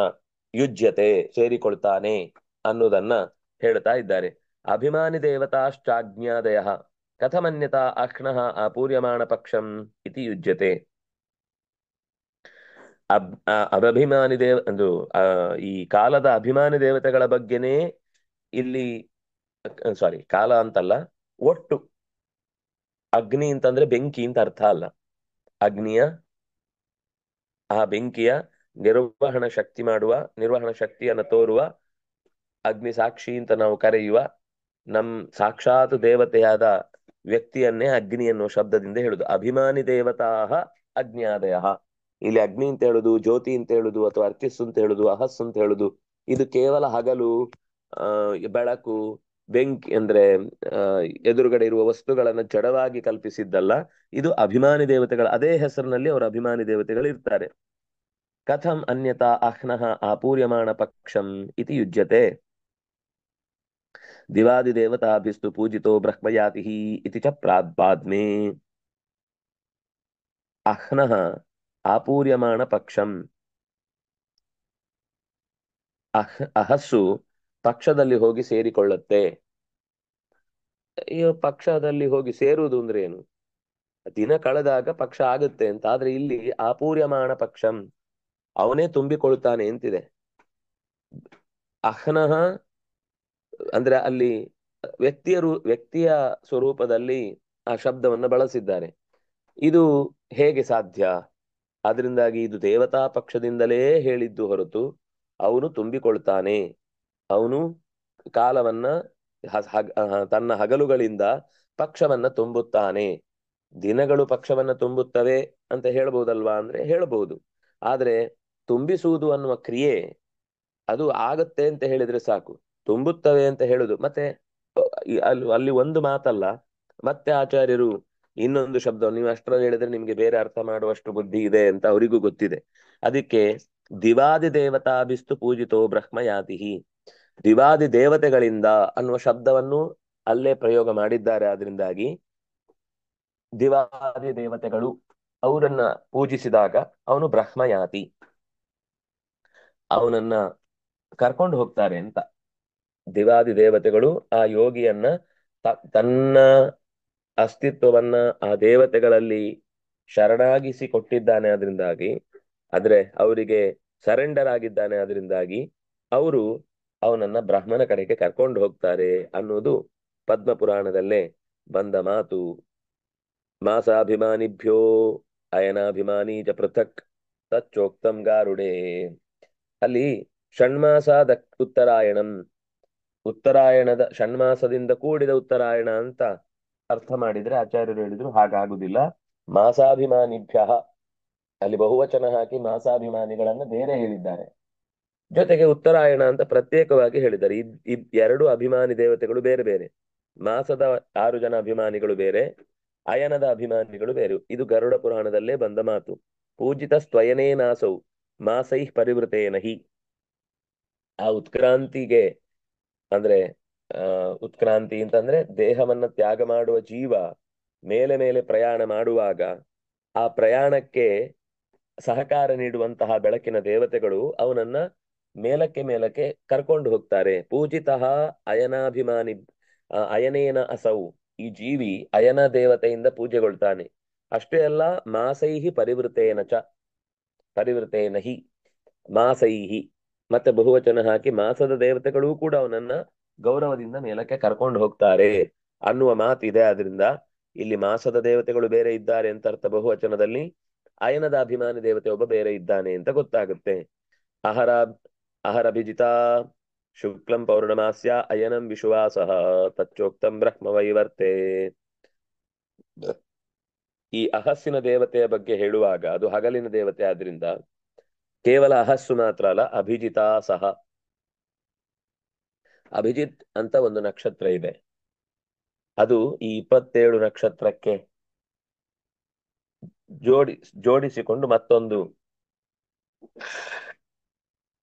ಯುಜ್ಯತೆ ಸೇರಿಕೊಳ್ತಾನೆ ಅನ್ನೋದನ್ನ ಹೇಳ್ತಾ ಇದ್ದಾರೆ. ಅಭಿಮಾನಿ ದೇವತಾಶ್ಚಾಜ್ಞಾದಯ ಕಥಮನ್ಯತಾ ಅಕ್ಷ್ಣಃ ಅಪೂರ್ಯಮಾಣ ಪಕ್ಷಂ ಇತಿ ಯುಜ್ಯತೆ. ಅಭಿಮಾನಿ ಒಂದು ಈ ಕಾಲದ ಅಭಿಮಾನಿ ದೇವತೆಗಳ ಬಗ್ಗೆನೇ ಇಲ್ಲಿ, ಸಾರಿ ಕಾಲ ಅಂತಲ್ಲ, ಒಟ್ಟು ಅಗ್ನಿ ಅಂತಂದ್ರೆ ಬೆಂಕಿ ಅಂತ ಅರ್ಥ ಅಲ್ಲ. ಅಗ್ನಿಯ ಆ ಬೆಂಕಿಯ ನಿರ್ವಹಣ ಶಕ್ತಿಯನ್ನ ತೋರುವ ಅಗ್ನಿ ಸಾಕ್ಷಿ ಅಂತ ನಾವು ಕರೆಯುವ ಸಾಕ್ಷಾತ್ ದೇವತೆಯಾದ ವ್ಯಕ್ತಿಯನ್ನೇ ಅಗ್ನಿ ಎನ್ನುವ ಶಬ್ದದಿಂದ ಹೇಳುದು. ಅಭಿಮಾನಿ ದೇವತಾ ಅಜ್ಞಾದಯ. ಇಲ್ಲಿ ಅಗ್ನಿ ಅಂತ ಹೇಳುದು, ಜ್ಯೋತಿ ಅಂತ ಹೇಳುದು, ಅಥವಾ ಅರ್ಚಿಸ್ಸು ಅಂತ ಹೇಳುದು, ಅಹಸ್ಸು ಅಂತ ಹೇಳುದು, ಇದು ಕೇವಲ ಹಗಲು, ಬೆಳಕು, ಬೆಂಕಿ ಅಂದ್ರೆ ಎದುರುಗಡೆ ಇರುವ ವಸ್ತುಗಳನ್ನ ಜಡವಾಗಿ ಕಲ್ಪಿಸಿದ್ದಲ್ಲ. ಇದು ಅಭಿಮಾನಿ ದೇವತೆಗಳ ಅದೇ ಹೆಸರಿನಲ್ಲಿ ಅವರ ಅಭಿಮಾನಿ ದೇವತೆಗಳು ಇರ್ತಾರೆ. ಕಥಂ ಅನ್ಯತಾ ಅಹ್ನಃ ಅಪೂರ್ಯಮಾಣ ಪಕ್ಷಂ ಇತಿ ಯುಜ್ಯತೆ. ದಿವಾದಿದೇವತಾಭಿಸ್ತು ಪೂಜಿತೋ ಬ್ರಹ್ಮಯಾತಿ ಇತಿ ಚ ಪ್ರಾಪಾದ್ಮೆ ಅಹ್ನಃ ಆಪೂರ್ಯಮಾಣ ಪಕ್ಷಂ ಅಹಸ್ಸು ಪಕ್ಷದಲ್ಲಿ ಹೋಗಿ ಸೇರಿಕೊಳ್ಳುತ್ತೆ. ಈ ಪಕ್ಷದಲ್ಲಿ ಹೋಗಿ ಸೇರುವುದು ಅಂದ್ರೆ ಏನು? ದಿನ ಕಳೆದಾಗ ಪಕ್ಷ ಆಗುತ್ತೆ ಅಂತ. ಆದ್ರೆ ಇಲ್ಲಿ ಆಪೂರ್ಯಮಾಣ ಪಕ್ಷಂ, ಅವನೇ ತುಂಬಿಕೊಳ್ತಾನೆ ಅಂತಿದೆ. ಅಹ್ನಃ ಅಂದ್ರೆ ಅಲ್ಲಿ ವ್ಯಕ್ತಿಯ ಸ್ವರೂಪದಲ್ಲಿ ಆ ಶಬ್ದವನ್ನು ಬಳಸಿದ್ದಾರೆ. ಇದು ಹೇಗೆ ಸಾಧ್ಯ? ಅದರಿಂದಾಗಿ ಇದು ದೇವತಾ ಪಕ್ಷದಿಂದಲೇ ಹೇಳಿದ್ದು ಹೊರತು ಅವನು ತುಂಬಿಕೊಳ್ತಾನೆ. ಅವನು ಕಾಲವನ್ನ ತನ್ನ ಹಗಲುಗಳಿಂದ ಪಕ್ಷವನ್ನ ತುಂಬುತ್ತಾನೆ. ದಿನಗಳು ಪಕ್ಷವನ್ನ ತುಂಬುತ್ತವೆ ಅಂತ ಹೇಳ್ಬಹುದಲ್ವಾ ಅಂದ್ರೆ ಹೇಳ್ಬಹುದು. ಆದ್ರೆ ತುಂಬಿಸುವುದು ಅನ್ನುವ ಕ್ರಿಯೆ ಅದು ಆಗತ್ತೆ ಅಂತ ಹೇಳಿದ್ರೆ ಸಾಕು. ತುಂಬುತ್ತವೆ ಅಂತ ಹೇಳುದು ಮತ್ತೆ ಅಲ್ಲಿ ಒಂದು ಮಾತಲ್ಲ, ಮತ್ತೆ ಆಚಾರ್ಯರು ಇನ್ನೊಂದು ಶಬ್ದ, ನೀವು ಅಷ್ಟರಲ್ಲಿ ಹೇಳಿದ್ರೆ ನಿಮ್ಗೆ ಬೇರೆ ಅರ್ಥ ಮಾಡುವಷ್ಟು ಬುದ್ಧಿ ಇದೆ ಅಂತ ಅವರಿಗೂ ಗೊತ್ತಿದೆ. ಅದಕ್ಕೆ ದಿವಾದಿ ದೇವತಾಭಿಸ್ತು ಪೂಜಿತೋ ಬ್ರಹ್ಮಯಾತಿ, ದಿವಾದಿ ದೇವತೆಗಳಿಂದ ಅನ್ನುವ ಶಬ್ದವನ್ನು ಅಲ್ಲೇ ಪ್ರಯೋಗ ಮಾಡಿದ್ದಾರೆ. ಆದ್ರಿಂದಾಗಿ ದಿವಾದಿ ದೇವತೆಗಳು ಅವರನ್ನ ಪೂಜಿಸಿದಾಗ ಅವನು ಬ್ರಹ್ಮಯಾತಿ, ಅವನನ್ನ ಕರ್ಕೊಂಡು ಹೋಗ್ತಾರೆ ಅಂತ. ದಿವಾದಿ ದೇವತೆಗಳು ಆ ಯೋಗಿಯನ್ನ ತನ್ನ ಅಸ್ತಿತ್ವವನ್ನ ಆ ದೇವತೆಗಳಲ್ಲಿ ಶರಣಾಗಿಸಿ ಕೊಟ್ಟಿದ್ದಾನೆ. ಅದರಿಂದಾಗಿ ಆದ್ರೆ ಅವರಿಗೆ ಸರೆಂಡರ್ ಆಗಿದ್ದಾನೆ. ಅದರಿಂದಾಗಿ ಅವರು ಅವನನ್ನ ಬ್ರಾಹ್ಮಣ ಕಡೆಗೆ ಕರ್ಕೊಂಡು ಹೋಗ್ತಾರೆ ಅನ್ನೋದು ಪದ್ಮ ಪುರಾಣದಲ್ಲೇ ಬಂದ ಮಾತು. ಮಾಸಾಭಿಮಾನಿಭ್ಯೋ ಅಯನಾಭಿಮಾನಿ ಚ ಪೃಥಕ್ ತಚ್ಚೋಕ್ತಂ ಗಾರುಡೆ. ಅಲ್ಲಿ ಷಣ್ಮಾಸಾದ ಉತ್ತರಾಯಣಂ, ಉತ್ತರಾಯಣದ ಷಣ್ಮಾಸದಿಂದ ಕೂಡಿದ ಉತ್ತರಾಯಣ ಅಂತ ಅರ್ಥ ಮಾಡಿದ್ರೆ ಆಚಾರ್ಯರು ಹೇಳಿದ್ರು ಹಾಗಾಗುದಿಲ್ಲ. ಮಾಸಾಭಿಮಾನಿಭ್ಯ, ಅಲ್ಲಿ ಬಹುವಚನ ಹಾಕಿ ಮಾಸಾಭಿಮಾನಿಗಳನ್ನ ಬೇರೆ ಹೇಳಿದ್ದಾರೆ. ಜೊತೆಗೆ ಉತ್ತರಾಯಣ ಅಂತ ಪ್ರತ್ಯೇಕವಾಗಿ ಹೇಳಿದ್ದಾರೆ. ಎರಡು ಅಭಿಮಾನಿ ದೇವತೆಗಳು ಬೇರೆ ಬೇರೆ. ಮಾಸದ 6 ಜನ ಅಭಿಮಾನಿಗಳು ಬೇರೆ, ಅಯನದ ಅಭಿಮಾನಿಗಳು ಬೇರೆ. ಇದು ಗರುಡ ಪುರಾಣದಲ್ಲೇ ಬಂದ ಮಾತು. ಪೂಜಿತ ಸ್ವಯನೇನಾಸೌ ಮಾಸೈ ಪರಿವೃತೇನ ಹಿ. ಆ ಉತ್ಕ್ರಾಂತಿಗೆ ಅಂದ್ರೆ ಉತ್ಕ್ರಾಂತಿ ಅಂತಂದ್ರೆ ದೇಹವನ್ನ ತ್ಯಾಗ ಮಾಡುವ ಜೀವ ಮೇಲೆ ಮೇಲೆ ಪ್ರಯಾಣ ಮಾಡುವಾಗ ಆ ಪ್ರಯಾಣಕ್ಕೆ ಸಹಕಾರ ನೀಡುವಂತಹ ಬೆಳಕಿನ ದೇವತೆಗಳು ಅವನನ್ನ ಮೇಲಕ್ಕೆ ಮೇಲಕ್ಕೆ ಕರ್ಕೊಂಡು ಹೋಗ್ತಾರೆ. ಪೂಜಿತಃ ಅಯನಾಭಿಮಾನಿ ಅಯನೇನ ಅಸೌ, ಈ ಜೀವಿ ಅಯನ ದೇವತೆಯಿಂದ ಪೂಜೆಗೊಳ್ತಾನೆ. ಅಷ್ಟೇ ಅಲ್ಲ, ಮಾಸೈಹಿ ಪರಿವೃತೇನ ಚ, ಪರಿವೃತೇನ ಹಿ ಮಾಸೈಹಿ, ಮತ್ತೆ ಬಹುವಚನ ಹಾಕಿ ಮಾಸದ ದೇವತೆಗಳೂ ಕೂಡ ಅವನನ್ನ ಗೌರವದಿಂದ ಮೇಲಕ್ಕೆ ಕರ್ಕೊಂಡು ಹೋಗ್ತಾರೆ ಅನ್ನುವ ಮಾತಿದೆ. ಆದ್ರಿಂದ ಇಲ್ಲಿ ಮಾಸದ ದೇವತೆಗಳು ಬೇರೆ ಇದ್ದಾರೆ ಅಂತ ಅರ್ಥ ಬಹುವಚನದಲ್ಲಿ, ಅಯನದ ಅಭಿಮಾನಿ ದೇವತೆ ಒಬ್ಬ ಬೇರೆ ಇದ್ದಾನೆ ಅಂತ ಗೊತ್ತಾಗುತ್ತೆ. ಅಹರ ಅಹರಭಿಜಿತ ಶುಕ್ಲಂ ಪೌರ್ಣಮಾಸ್ಯ ಅಯನಂ ವಿಶ್ವಾಸಃ ತಚ್ಚೋಕ್ತಂ ಬ್ರಹ್ಮವೈವರ್ತೆ. ಈ ಅಹಸ್ಸಿನ ದೇವತೆಯ ಬಗ್ಗೆ ಹೇಳುವಾಗ ಅದು ಹಗಲಿನ ದೇವತೆ ಆದ್ರಿಂದ ಕೇವಲ ಅಹಸ್ಸು ಮಾತ್ರ ಅಲ್ಲ, ಅಭಿಜಿತಾ ಸಹ. ಅಭಿಜಿತ್ ಅಂತ ಒಂದು ನಕ್ಷತ್ರ ಇದೆ. ಅದು ಈ 27 ನಕ್ಷತ್ರಕ್ಕೆ ಜೋಡಿಸಿಕೊಂಡು ಮತ್ತೊಂದು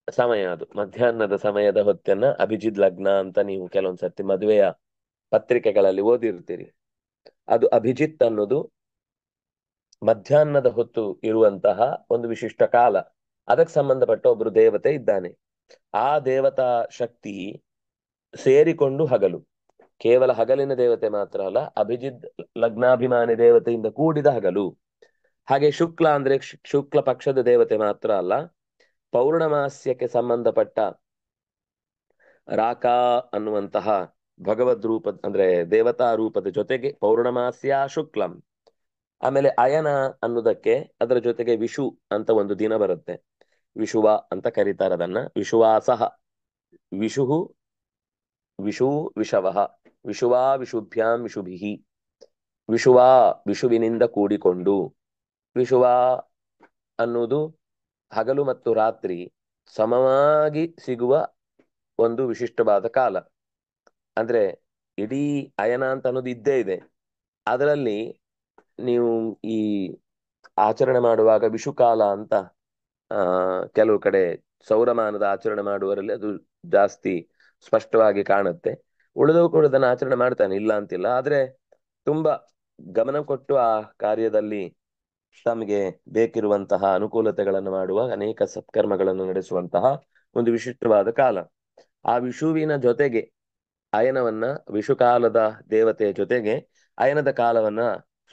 ಸಮಯ. ಅದು ಮಧ್ಯಾಹ್ನದ ಸಮಯದ ಹೊತ್ತನ್ನ ಅಭಿಜಿತ್ ಲಗ್ನ ಅಂತ ನೀವು ಕೆಲವೊಂದ್ಸರ್ತಿ ಮದುವೆಯ ಪತ್ರಿಕೆಗಳಲ್ಲಿ ಓದಿರ್ತೀರಿ. ಅದು ಅಭಿಜಿತ್ ಅನ್ನೋದು ಮಧ್ಯಾಹ್ನದ ಹೊತ್ತು ಇರುವಂತಹ ಒಂದು ವಿಶಿಷ್ಟ ಕಾಲ. ಅದಕ್ಕೆ ಸಂಬಂಧಪಟ್ಟ ಒಬ್ರು ದೇವತೆ ಇದ್ದಾನೆ. ಆ ದೇವತಾ ಶಕ್ತಿ ಸೇರಿಕೊಂಡು ಹಗಲು, ಕೇವಲ ಹಗಲಿನ ದೇವತೆ ಮಾತ್ರ ಅಲ್ಲ, ಅಭಿಜಿತ್ ಲಗ್ನಾಭಿಮಾನಿ ದೇವತೆಯಿಂದ ಕೂಡಿದ ಹಗಲು. ಹಾಗೆ ಶುಕ್ಲ ಅಂದ್ರೆ ಶುಕ್ಲ ಪಕ್ಷದ ದೇವತೆ ಮಾತ್ರ ಅಲ್ಲ, ಪೌರ್ಣಮಾಸ್ಯಕ್ಕೆ ಸಂಬಂಧಪಟ್ಟ ರಾಕಾ ಅನ್ನುವಂತಹ ಭಗವದ್ ರೂಪ ಅಂದ್ರೆ ದೇವತಾ ರೂಪದ ಜೊತೆಗೆ ಪೌರ್ಣಮಾಸ್ಯ ಶುಕ್ಲಂ. ಆಮೇಲೆ ಅಯನ ಅನ್ನೋದಕ್ಕೆ ಅದರ ಜೊತೆಗೆ ವಿಷು ಅಂತ ಒಂದು ದಿನ ಬರುತ್ತೆ. ವಿಷುವ ಅಂತ ಕರೀತಾರೆ ಅದನ್ನ. ವಿಷುವಾಸಹ, ವಿಷುಹು ವಿಷು ವಿಷವಃ, ವಿಷುವಾ ವಿಷುಭ್ಯಾಂ ವಿಷುಭಿಹಿ. ವಿಷುವಾ ವಿಷುವಿನಿಂದ ಕೂಡಿಕೊಂಡು, ವಿಷುವ ಅನ್ನುವುದು ಹಗಲು ಮತ್ತು ರಾತ್ರಿ ಸಮವಾಗಿ ಸಿಗುವ ಒಂದು ವಿಶಿಷ್ಟವಾದ ಕಾಲ. ಅಂದ್ರೆ ಇಡೀ ಅಯನ ಅಂತ ಅನ್ನೋದು ಇದ್ದೇ ಇದೆ. ಅದರಲ್ಲಿ ನೀವು ಈ ಆಚರಣೆ ಮಾಡುವಾಗ ವಿಷುಕಾಲ ಅಂತ ಕೆಲವು ಕಡೆ ಸೌರಮಾನದ ಆಚರಣೆ ಮಾಡುವವರಲ್ಲಿ ಅದು ಜಾಸ್ತಿ ಸ್ಪಷ್ಟವಾಗಿ ಕಾಣುತ್ತೆ. ಉಳಿದವು ಕೂಡ ಇದನ್ನ ಆಚರಣೆ ಮಾಡ್ತಾನೆ, ಇಲ್ಲ ಅಂತಿಲ್ಲ. ಆದ್ರೆ ತುಂಬಾ ಗಮನ ಕೊಟ್ಟು ಆ ಕಾರ್ಯದಲ್ಲಿ ತಮಗೆ ಬೇಕಿರುವಂತಹ ಅನುಕೂಲತೆಗಳನ್ನು ಮಾಡುವ, ಅನೇಕ ಸತ್ಕರ್ಮಗಳನ್ನು ನಡೆಸುವಂತಹ ಒಂದು ವಿಶಿಷ್ಟವಾದ ಕಾಲ. ಆ ವಿಷುವಿನ ಜೊತೆಗೆ ಅಯನವನ್ನ, ವಿಷುಕಾಲದ ದೇವತೆಯ ಜೊತೆಗೆ ಅಯನದ ಕಾಲವನ್ನ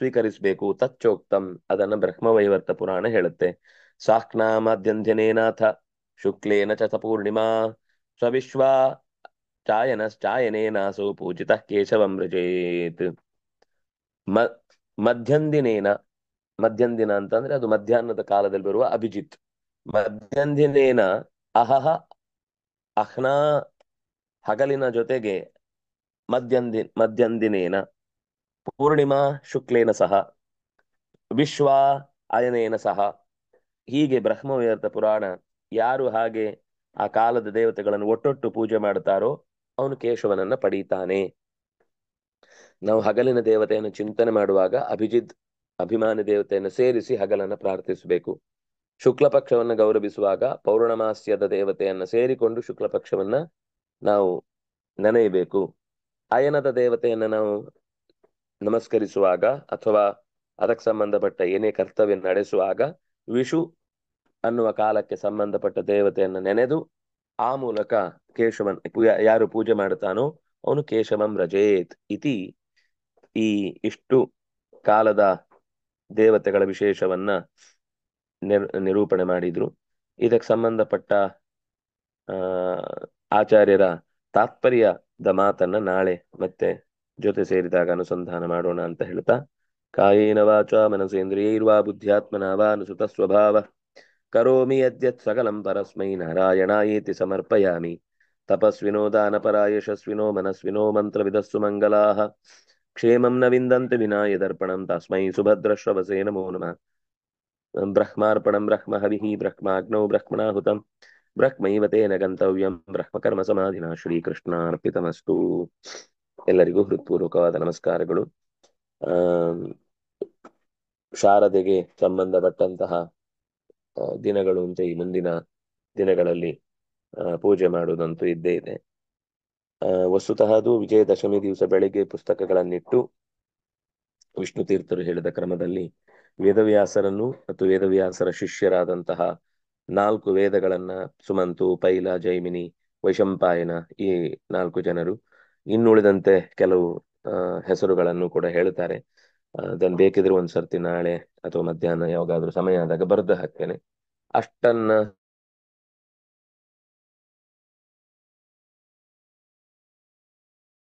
ಸ್ವೀಕರಿಸಬೇಕು. ತಚ್ಚೋಕ್ತಂ, ಅದನ್ನ ಬ್ರಹ್ಮವೈವರ್ತ ಪುರಾಣ ಹೇಳುತ್ತೆ. ಸಾಕ್ನಾ ಮಧ್ಯಂಧ್ಯನೇನಾಥ ಶುಕ್ಲೇನ ಚ ಸ ಪೂರ್ಣಿಮಾ ಸ್ವವಿಶ್ವ ಚಾಯನಶ್ಚಾಯನೇನಾಸೋ ಪೂಜಿತ ಕೇಶವಂ ವ್ರಜೇತ್. ಮ ಮಧ್ಯಂದಿನೇನ, ಮಧ್ಯಂದಿನ ಅಂತಂದ್ರೆ ಅದು ಮಧ್ಯಾಹ್ನದ ಕಾಲದಲ್ಲಿ ಬರುವ ಅಭಿಜಿತ್. ಮಧ್ಯಂದಿನೇನ ಅಹಹ ಅಹ್ನಾ, ಹಗಲಿನ ಜೊತೆಗೆ ಮಧ್ಯಂದಿನೇನ ಪೂರ್ಣಿಮಾ ಶುಕ್ಲೇನ ಸಹ ವಿಶ್ವ ಅಯನೇನ ಸಹ. ಹೀಗೆ ಬ್ರಹ್ಮವೇದ ಪುರಾಣ ಯಾರು ಹಾಗೆ ಆ ಕಾಲದ ದೇವತೆಗಳನ್ನು ಒಟ್ಟೊಟ್ಟು ಪೂಜೆ ಮಾಡ್ತಾರೋ ಅವನು ಕೇಶವನನ್ನ ಪಡೀತಾನೆ. ನಾವು ಹಗಲಿನ ದೇವತೆಯನ್ನು ಚಿಂತನೆ ಮಾಡುವಾಗ ಅಭಿಜಿತ್ ಅಭಿಮಾನಿ ದೇವತೆಯನ್ನು ಸೇರಿಸಿ ಹಗಲನ್ನ ಪ್ರಾರ್ಥಿಸಬೇಕು. ಶುಕ್ಲ ಪಕ್ಷವನ್ನ ಗೌರವಿಸುವಾಗ ಪೌರ್ಣಮಾಸ್ಯದ ದೇವತೆಯನ್ನ ಸೇರಿಕೊಂಡು ಶುಕ್ಲ ಪಕ್ಷವನ್ನ ನಾವು ನೆನೆಯಬೇಕು. ಅಯನದ ದೇವತೆಯನ್ನ ನಾವು ನಮಸ್ಕರಿಸುವಾಗ ಅಥವಾ ಅದಕ್ಕೆ ಸಂಬಂಧಪಟ್ಟ ಏನೇ ಕರ್ತವ್ಯ ನಡೆಸುವಾಗ ವಿಷು ಅನ್ನುವ ಕಾಲಕ್ಕೆ ಸಂಬಂಧಪಟ್ಟ ದೇವತೆಯನ್ನ ನೆನೆದು ಆ ಮೂಲಕ ಕೇಶವನ್ ಯಾರು ಪೂಜೆ ಮಾಡುತ್ತಾನೋ ಅವನು ಕೇಶವಂ ರಜೇತ್ ಇತಿ. ಈ ಇಷ್ಟು ಕಾಲದ ದೇವತೆಗಳ ವಿಶೇಷವನ್ನ ನಿರೂಪಣೆ ಮಾಡಿದ್ರು. ಇದಕ್ಕೆ ಸಂಬಂಧಪಟ್ಟ ಆ ಆಚಾರ್ಯರ ತಾತ್ಪರ್ಯದ ಮಾತನ್ನ ನಾಳೆ ಮತ್ತೆ ಜೊತೆ ಸೇರಿದಾಗ ಅನುಸಂಧಾನ ಮಾಡೋಣ ಅಂತ ಹೇಳ್ತಾ, ಕಾಯೇನ ವಾಚ ಮನಸೇಂದ್ರಿಯೈರ್ವಾ ಬುದ್ಧ್ಯಾತ್ಮನಾ ವಾ ಅನುಸೃತ ಸ್ವಭಾವ ಕರೋಮಿ ಯದ್ಯತ್ ಸಕಲಂ ಪರಸ್ಮೈ ನಾರಾಯಣಾಯೇತಿ ಸಮರ್ಪಯಾಮಿ. ತಪಸ್ವಿನೋ ದಾನಪರಾ ಯಶಸ್ವಿನೋ ಮನಸ್ವಿನೋ ಮಂತ್ರವಿದಸ್ಸು ಮಂಗಲಾಃ ಕ್ಷೇಮಂ ನ ವಿಂದಂತಿ ವಿನಾ ಯದರ್ಪಣಂ ತಸ್ಮೈ ಸುಭದ್ರಶ್ರವಸೇ ನಮೋ ನಮಃ. ಬ್ರಹ್ಮಾರ್ಪಣಂ ಬ್ರಹ್ಮ ಹವಿಃ ಬ್ರಹ್ಮಾಗ್ನೌ ಬ್ರಹ್ಮಣಾಹುತಂ ಬ್ರಹ್ಮೈವ ತೇನ ಗಂತವ್ಯಂ ಬ್ರಹ್ಮಕರ್ಮ ಸಮಾಧಿನಾ. ಶ್ರೀಕೃಷ್ಣಾರ್ಪಿತಮಸ್ತು. ಎಲ್ಲರಿಗೂ ಹೃತ್ಪೂರ್ವಕವಾದ ನಮಸ್ಕಾರಗಳು. ಶಾರದೆಗೆ ಸಂಬಂಧಪಟ್ಟಂತಹ ದಿನಗಳು ಅಂತ ಈ ಮುಂದಿನ ದಿನಗಳಲ್ಲಿ ಪೂಜೆ ಮಾಡುವುದಂತೂ ಇದ್ದೇ ಇದೆ. ವಸ್ತುತಃ ಅದು ವಿಜಯದಶಮಿ ದಿವಸ ಬೆಳಿಗ್ಗೆ ಪುಸ್ತಕಗಳನ್ನಿಟ್ಟು ವಿಷ್ಣು ತೀರ್ಥರು ಹೇಳಿದ ಕ್ರಮದಲ್ಲಿ ವೇದವ್ಯಾಸರನ್ನು ಮತ್ತು ವೇದವ್ಯಾಸರ ಶಿಷ್ಯರಾದಂತಹ 4 ವೇದಗಳನ್ನ, ಸುಮಂತು, ಪೈಲ, ಜೈಮಿನಿ, ವೈಶಂಪಾಯನ, ಈ 4 ಜನರು, ಇನ್ನುಳಿದಂತೆ ಕೆಲವು ಹೆಸರುಗಳನ್ನು ಕೂಡ ಹೇಳ್ತಾರೆ. ಅದನ್ನು ಬೇಕಿದ್ರೆ ಒಂದ್ಸರ್ತಿ ನಾಳೆ ಅಥವಾ ಮಧ್ಯಾಹ್ನ ಯಾವಾಗಾದ್ರೂ ಸಮಯ ಆದಾಗ ಬರೆದು ಹಾಕ್ತೇನೆ. ಅಷ್ಟನ್ನ